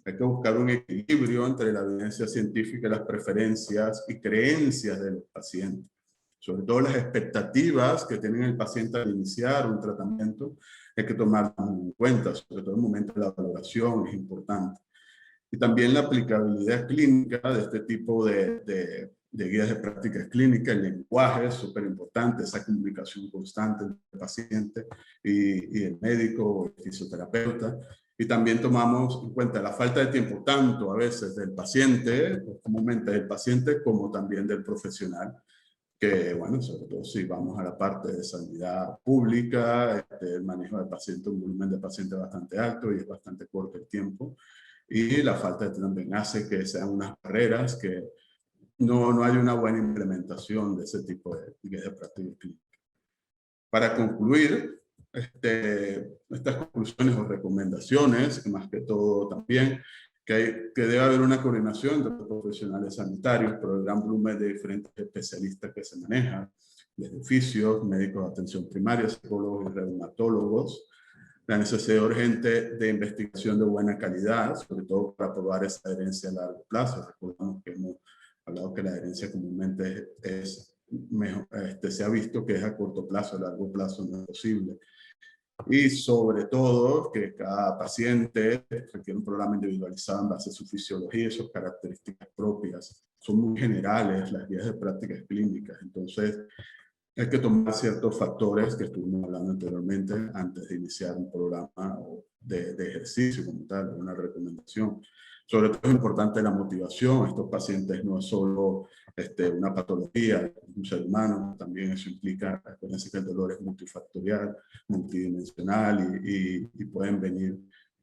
Hay que buscar un equilibrio entre la evidencia científica y las preferencias y creencias de los pacientes. Sobre todo las expectativas que tiene el paciente al iniciar un tratamiento, hay que tomarlas en cuenta, sobre todo en el momento de la valoración, es importante. Y también la aplicabilidad clínica de este tipo de guías de prácticas clínicas, el lenguaje es súper importante, esa comunicación constante entre el paciente y el médico o el fisioterapeuta. Y también tomamos en cuenta la falta de tiempo, tanto a veces del paciente, o comúnmente del paciente, como también del profesional. Que, bueno, sobre todo si vamos a la parte de sanidad pública, el manejo del paciente, un volumen de paciente bastante alto y es bastante corto el tiempo. Y la falta de también hace que sean unas barreras que no hay una buena implementación de ese tipo de prácticas clínicas. Para concluir, estas conclusiones o recomendaciones, más que todo también, que debe haber una coordinación entre los profesionales sanitarios por el gran volumen de diferentes especialistas que se manejan, desde fisios, médicos de atención primaria, psicólogos y reumatólogos, la necesidad urgente de investigación de buena calidad, sobre todo para probar esa adherencia a largo plazo. Recordamos que hemos hablado que la adherencia comúnmente es mejor, se ha visto que es a corto plazo, a largo plazo no es posible. Y sobre todo que cada paciente requiere un programa individualizado en base a su fisiología y sus características propias. Son muy generales las guías de prácticas clínicas, entonces hay que tomar ciertos factores que estuvimos hablando anteriormente antes de iniciar un programa de ejercicio como tal, una recomendación. Sobre todo es importante la motivación. Estos pacientes no es solo una patología, un ser humano, también eso implica, acuérdense que el dolor es multifactorial, multidimensional y pueden venir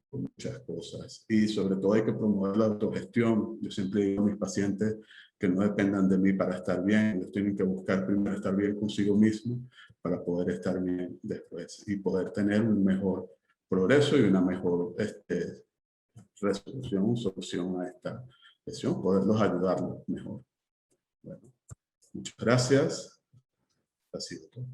con muchas cosas. Y sobre todo hay que promover la autogestión. Yo siempre digo a mis pacientes que no dependan de mí para estar bien, ellos tienen que buscar primero estar bien consigo mismo para poder estar bien después y poder tener un mejor progreso y una mejor solución a esta lesión, poderlos ayudarlos mejor. Bueno, muchas gracias. Ha sido todo.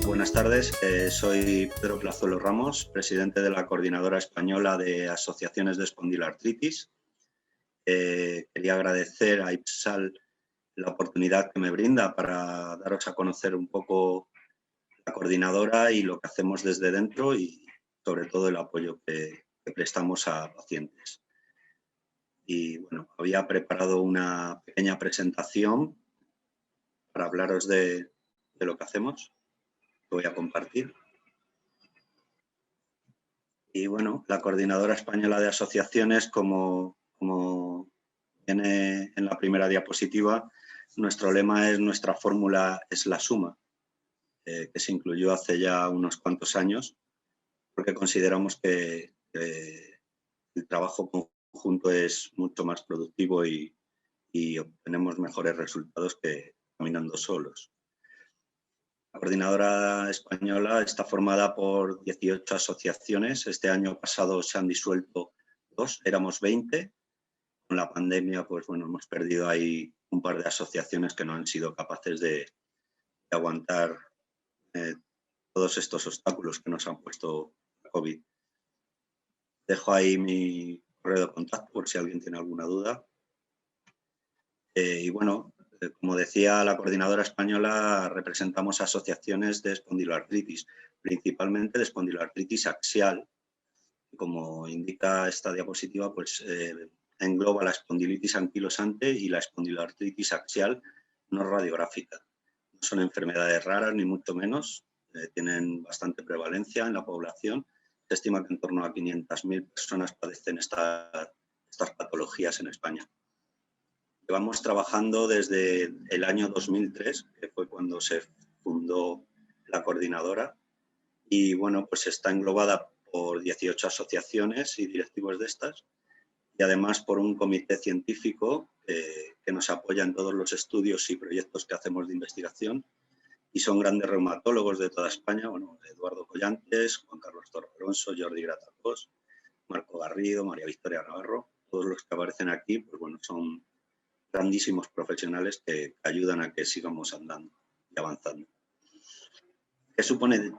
Buenas tardes, soy Pedro Plazuelo Ramos, presidente de la Coordinadora Española de Asociaciones de Espondiloartritis. Quería agradecer a IPSAL la oportunidad que me brinda para daros a conocer un poco la coordinadora y lo que hacemos desde dentro y sobre todo el apoyo que prestamos a pacientes. Y bueno, había preparado una pequeña presentación para hablaros de lo que hacemos. Voy a compartir. Y bueno, la Coordinadora Española de Asociaciones, como viene en la primera diapositiva, nuestro lema es nuestra fórmula es la suma, que se incluyó hace ya unos cuantos años, porque consideramos que el trabajo conjunto es mucho más productivo y obtenemos mejores resultados que caminando solos. La Coordinadora Española está formada por 18 asociaciones. Este año pasado se han disuelto 2, éramos 20. Con la pandemia, pues bueno, hemos perdido ahí un par de asociaciones que no han sido capaces de aguantar todos estos obstáculos que nos han puesto la COVID. Dejo ahí mi correo de contacto por si alguien tiene alguna duda. Y bueno, como decía la Coordinadora Española, representamos asociaciones de espondiloartritis, principalmente de espondiloartritis axial. como indica esta diapositiva, pues engloba la espondilitis anquilosante y la espondiloartritis axial no radiográfica. No son enfermedades raras, ni mucho menos, tienen bastante prevalencia en la población. Se estima que en torno a 500.000 personas padecen estas patologías en España. Llevamos trabajando desde el año 2003, que fue cuando se fundó la coordinadora, y bueno, pues está englobada por 18 asociaciones y directivos de estas, y además por un comité científico que nos apoya en todos los estudios y proyectos que hacemos de investigación, y son grandes reumatólogos de toda España, bueno, Eduardo Collantes, Juan Carlos Torre Alonso, Jordi Gratacós, Marco Garrido, María Victoria Navarro, todos los que aparecen aquí, pues bueno, son grandísimos profesionales que ayudan a que sigamos andando y avanzando. ¿Qué supone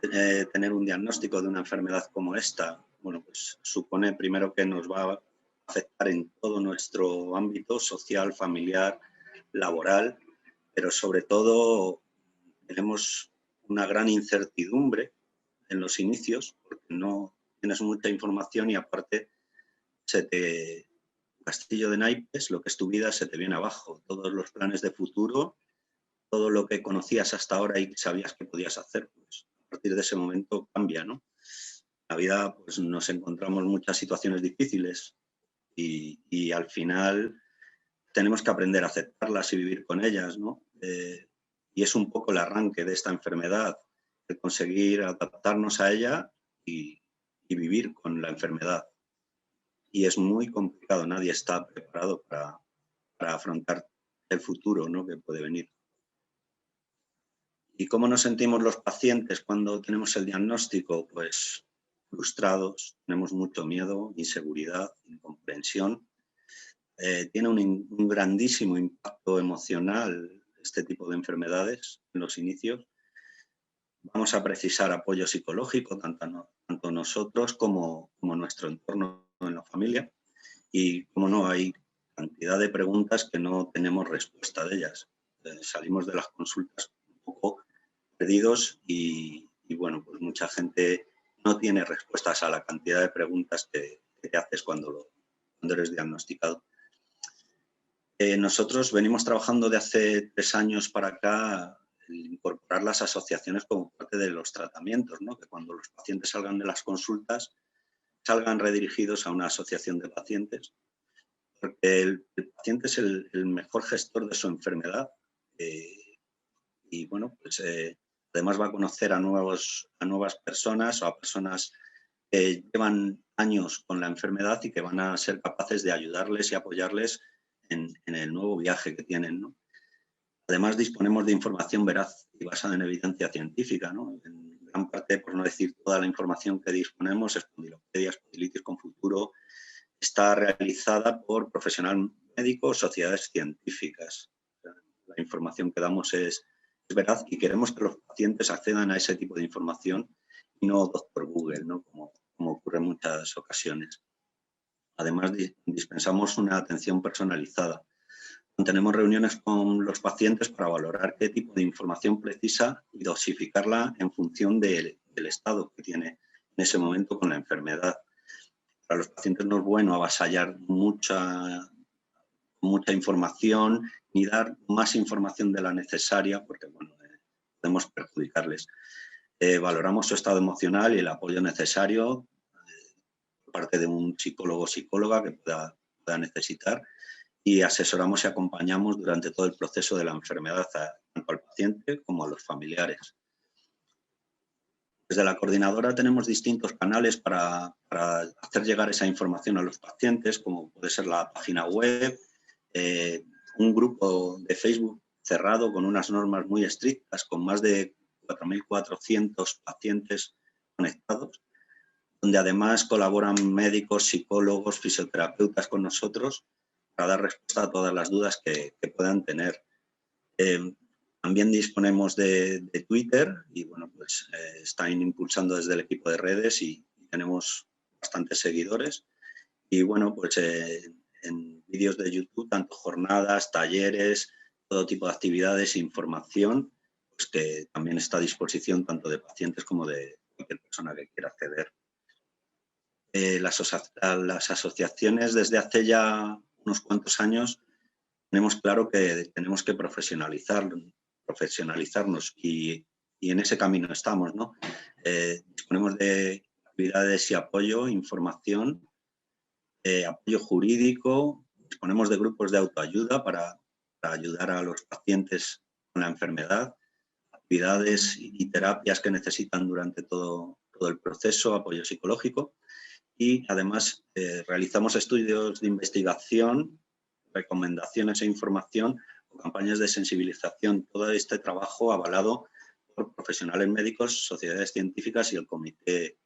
tener un diagnóstico de una enfermedad como esta? Bueno, pues supone primero que nos va a afectar en todo nuestro ámbito social, familiar, laboral, pero sobre todo tenemos una gran incertidumbre en los inicios porque no tienes mucha información y aparte castillo de naipes, lo que es tu vida, se te viene abajo. Todos los planes de futuro, todo lo que conocías hasta ahora y sabías que podías hacer, pues a partir de ese momento cambia, ¿no? La vida, pues nos encontramos muchas situaciones difíciles y al final tenemos que aprender a aceptarlas y vivir con ellas, ¿no? Y es un poco el arranque de esta enfermedad, el conseguir adaptarnos a ella y vivir con la enfermedad. Y es muy complicado, nadie está preparado para afrontar el futuro, ¿no?, que puede venir. ¿Y cómo nos sentimos los pacientes cuando tenemos el diagnóstico? Pues frustrados, tenemos mucho miedo, inseguridad, incomprensión. Tiene un grandísimo impacto emocional este tipo de enfermedades en los inicios. Vamos a precisar apoyo psicológico, tanto nosotros como nuestro entorno en la familia. Y, como no, hay cantidad de preguntas que no tenemos respuesta de ellas. Salimos de las consultas un poco perdidos y bueno, pues mucha gente no tiene respuestas a la cantidad de preguntas que te haces cuando eres diagnosticado. Nosotros venimos trabajando de hace 3 años para acá incorporar las asociaciones como parte de los tratamientos, ¿no? Que cuando los pacientes salgan de las consultas salgan redirigidos a una asociación de pacientes, porque el paciente es el mejor gestor de su enfermedad y bueno, pues además va a conocer a nuevas personas o a personas que llevan años con la enfermedad y que van a ser capaces de ayudarles y apoyarles en el nuevo viaje que tienen, ¿no? Además, disponemos de información veraz y basada en evidencia científica, ¿no? En gran parte, por no decir toda la información que disponemos, espondilopedia, espondilitis con futuro, está realizada por profesionales médicos, sociedades científicas. La información que damos es veraz y queremos que los pacientes accedan a ese tipo de información y no doctor Google, ¿no? Como ocurre en muchas ocasiones. Además, dispensamos una atención personalizada. Tenemos reuniones con los pacientes para valorar qué tipo de información precisa y dosificarla en función del estado que tiene en ese momento con la enfermedad. Para los pacientes no es bueno avasallar mucha información ni dar más información de la necesaria porque bueno, podemos perjudicarles. Valoramos su estado emocional y el apoyo necesario por parte de un psicólogo o psicóloga que pueda necesitar y asesoramos y acompañamos durante todo el proceso de la enfermedad tanto al paciente como a los familiares. Desde la coordinadora tenemos distintos canales para hacer llegar esa información a los pacientes, como puede ser la página web, un grupo de Facebook cerrado con unas normas muy estrictas, con más de 4.400 pacientes conectados, donde además colaboran médicos, psicólogos, fisioterapeutas con nosotros para dar respuesta a todas las dudas que puedan tener. También disponemos de Twitter y bueno, pues están impulsando desde el equipo de redes y tenemos bastantes seguidores. Y bueno, pues en vídeos de YouTube, tanto jornadas, talleres, todo tipo de actividades e información, pues que también está a disposición tanto de pacientes como de cualquier persona que quiera acceder. las asociaciones desde hace ya unos cuantos años tenemos claro que tenemos que profesionalizarnos y en ese camino estamos, ¿no? Disponemos de actividades y apoyo, información, apoyo jurídico, disponemos de grupos de autoayuda para ayudar a los pacientes con la enfermedad, actividades y terapias que necesitan durante todo el proceso, apoyo psicológico, y además realizamos estudios de investigación, recomendaciones e información o campañas de sensibilización. Todo este trabajo avalado por profesionales médicos, sociedades científicas y el comité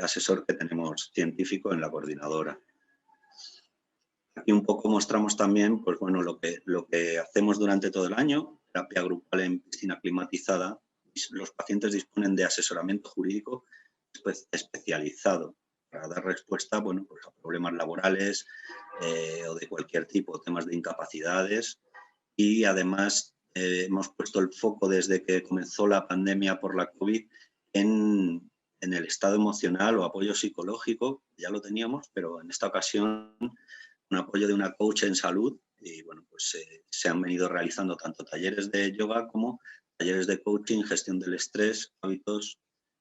asesor que tenemos científico en la coordinadora. Aquí un poco mostramos también pues, bueno, lo que hacemos durante todo el año, terapia grupal en piscina climatizada. Los pacientes disponen de asesoramiento jurídico especializado para dar respuesta bueno, pues a problemas laborales o de cualquier tipo, temas de incapacidades. Y además hemos puesto el foco desde que comenzó la pandemia por la COVID en el estado emocional o apoyo psicológico. Ya lo teníamos, pero en esta ocasión un apoyo de una coach en salud y bueno, pues se han venido realizando tanto talleres de yoga como talleres de coaching, gestión del estrés, hábitos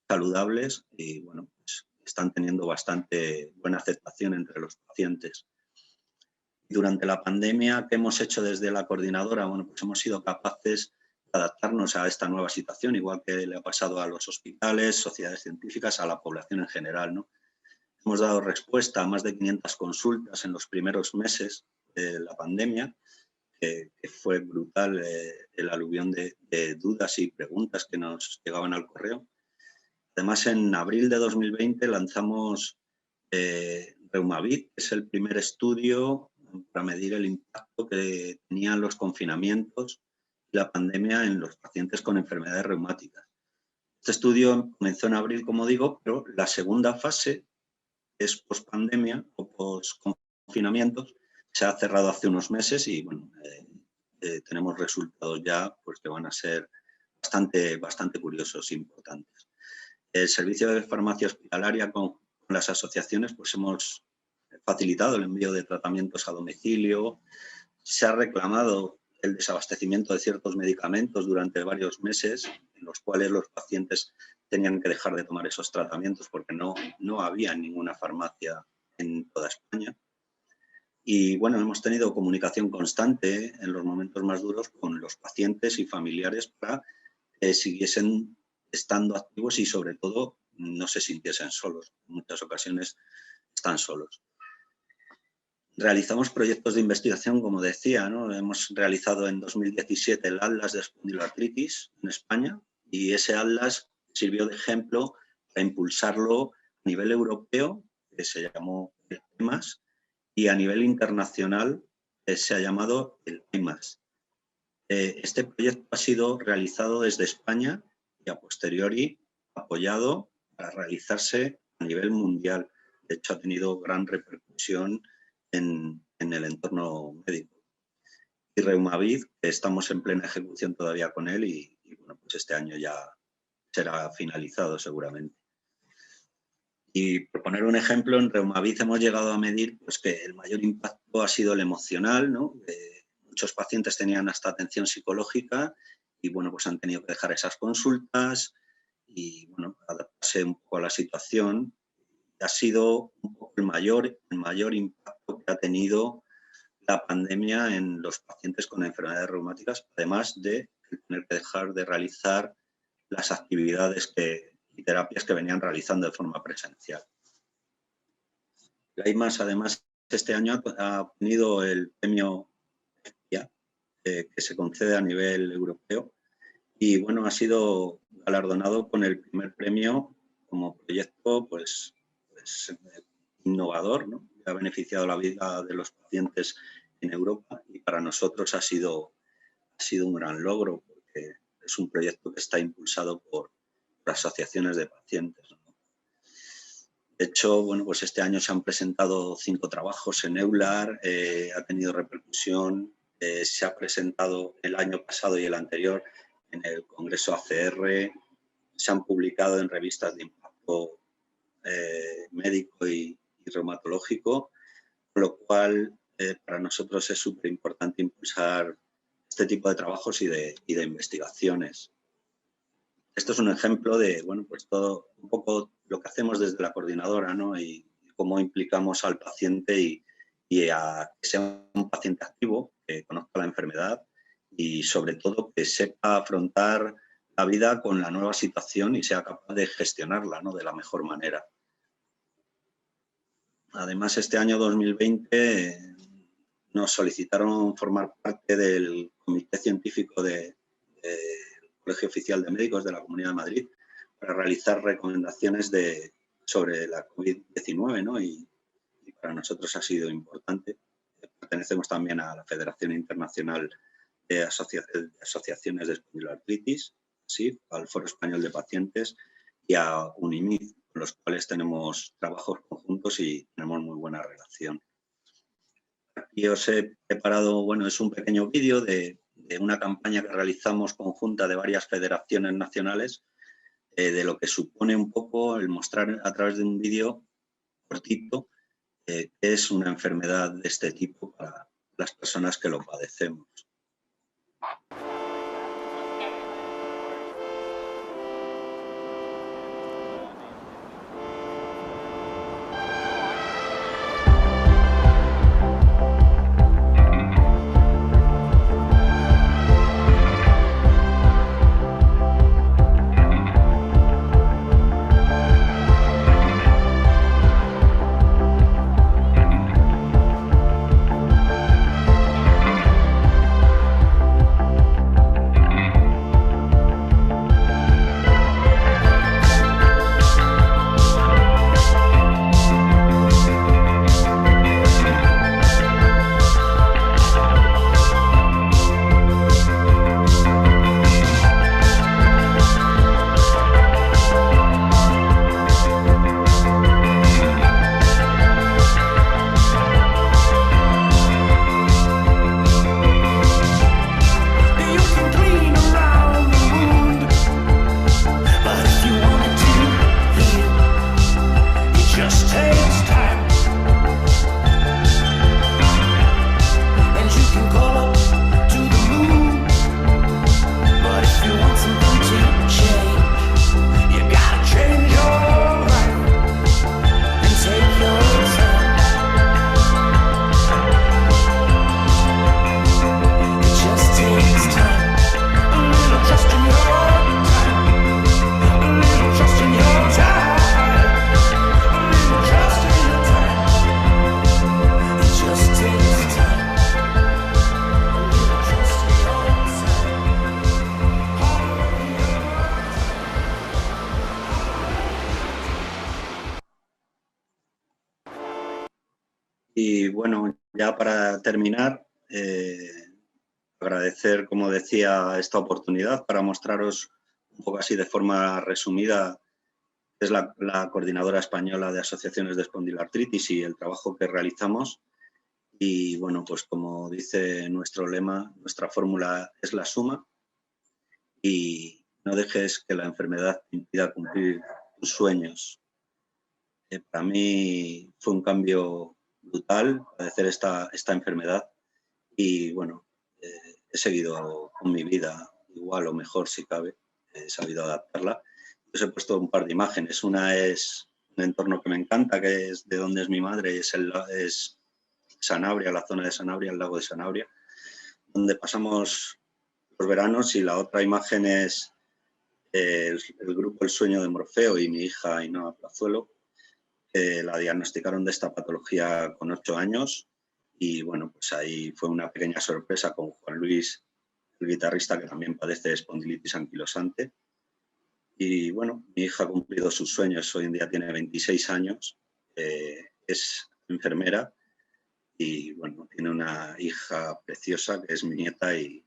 saludables y bueno, pues están teniendo bastante buena aceptación entre los pacientes. Durante la pandemia, ¿qué hemos hecho desde la coordinadora? Bueno, pues hemos sido capaces de adaptarnos a esta nueva situación, igual que le ha pasado a los hospitales, sociedades científicas, a la población en general, ¿no? Hemos dado respuesta a más de 500 consultas en los primeros meses de la pandemia, que fue brutal el aluvión de dudas y preguntas que nos llegaban al correo. Además, en abril de 2020 lanzamos Reumavid, que es el primer estudio para medir el impacto que tenían los confinamientos y la pandemia en los pacientes con enfermedades reumáticas. Este estudio comenzó en abril, como digo, pero la segunda fase es post-pandemia o post-confinamientos, se ha cerrado hace unos meses y bueno, tenemos resultados ya pues, que van a ser bastante curiosos e importantes. El servicio de farmacia hospitalaria con las asociaciones pues hemos facilitado el envío de tratamientos a domicilio, se ha reclamado el desabastecimiento de ciertos medicamentos durante varios meses en los cuales los pacientes tenían que dejar de tomar esos tratamientos porque no había ninguna farmacia en toda España. Y bueno, hemos tenido comunicación constante en los momentos más duros con los pacientes y familiares para que siguiesen estando activos y sobre todo no se sintiesen solos. En muchas ocasiones están solos. Realizamos proyectos de investigación, como decía, ¿no? Hemos realizado en 2017 el Atlas de espondiloartritis en España y ese Atlas sirvió de ejemplo para impulsarlo a nivel europeo, que se llamó el EMAS, y a nivel internacional se ha llamado el EMAS. Este proyecto ha sido realizado desde España y a posteriori apoyado para realizarse a nivel mundial. De hecho, ha tenido gran repercusión en el entorno médico. Y Reumavid, estamos en plena ejecución todavía con él y bueno, pues este año ya será finalizado seguramente. Y por poner un ejemplo, en Reumavid hemos llegado a medir pues, que el mayor impacto ha sido el emocional, ¿no? Muchos pacientes tenían hasta atención psicológica y bueno, pues han tenido que dejar esas consultas y bueno, adaptarse un poco a la situación. Ha sido un poco el mayor impacto que ha tenido la pandemia en los pacientes con enfermedades reumáticas, además de tener que dejar de realizar las actividades y terapias que venían realizando de forma presencial. La IMAS, además, este año ha obtenido el premio EFPIA, que se concede a nivel europeo, y bueno, ha sido galardonado con el primer premio como proyecto pues innovador, ¿no? Que ha beneficiado la vida de los pacientes en Europa y para nosotros ha sido un gran logro porque es un proyecto que está impulsado por asociaciones de pacientes, ¿no? De hecho, bueno, pues este año se han presentado 5 trabajos en EULAR, ha tenido repercusión, se ha presentado el año pasado y el anterior en el Congreso ACR, se han publicado en revistas de impacto médico y reumatológico, con lo cual para nosotros es súper importante impulsar este tipo de trabajos y de investigaciones. Esto es un ejemplo de, bueno, pues todo un poco lo que hacemos desde la coordinadora, ¿no? Y cómo implicamos al paciente y a que sea un paciente activo, que conozca la enfermedad y sobre todo que sepa afrontar la vida con la nueva situación y sea capaz de gestionarla, ¿no? De la mejor manera. Además, este año 2020 nos solicitaron formar parte del Comité Científico del Colegio Oficial de Médicos de la Comunidad de Madrid para realizar recomendaciones sobre la COVID-19, ¿no? Y para nosotros ha sido importante. Pertenecemos también a la Federación Internacional de Asociaciones de Espondiloartritis, ¿sí? Al Foro Español de Pacientes y a UNIMID, con los cuales tenemos trabajos conjuntos y tenemos muy buena relación. Aquí os he preparado, bueno, es un pequeño vídeo de una campaña que realizamos conjunta de varias federaciones nacionales, de lo que supone un poco el mostrar a través de un vídeo cortito qué es una enfermedad de este tipo para las personas que lo padecemos. Y bueno, ya para terminar, agradecer, como decía, esta oportunidad para mostraros un poco así de forma resumida qué es la Coordinadora Española de Asociaciones de Espondiloartritis y el trabajo que realizamos. Y bueno, pues como dice nuestro lema, nuestra fórmula es la suma y no dejes que la enfermedad te impida cumplir tus sueños. Para mí fue un cambio brutal padecer esta enfermedad y bueno, he seguido con mi vida igual o mejor si cabe, he sabido adaptarla. Os he puesto un par de imágenes, una es un entorno que me encanta, que es de donde es mi madre, es Sanabria, la zona de Sanabria, el lago de Sanabria, donde pasamos los veranos, y la otra imagen es el grupo El Sueño de Morfeo y mi hija Ainhoa Plazuelo. La diagnosticaron de esta patología con 8 años y bueno, pues ahí fue una pequeña sorpresa con Juan Luis, el guitarrista, que también padece espondilitis anquilosante. Y bueno, mi hija ha cumplido sus sueños, hoy en día tiene 26 años, es enfermera y bueno, tiene una hija preciosa que es mi nieta y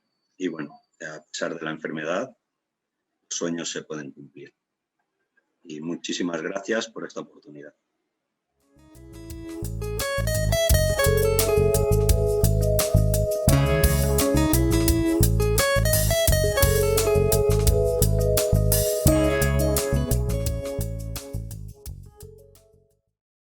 bueno, a pesar de la enfermedad, los sueños se pueden cumplir. Y muchísimas gracias por esta oportunidad.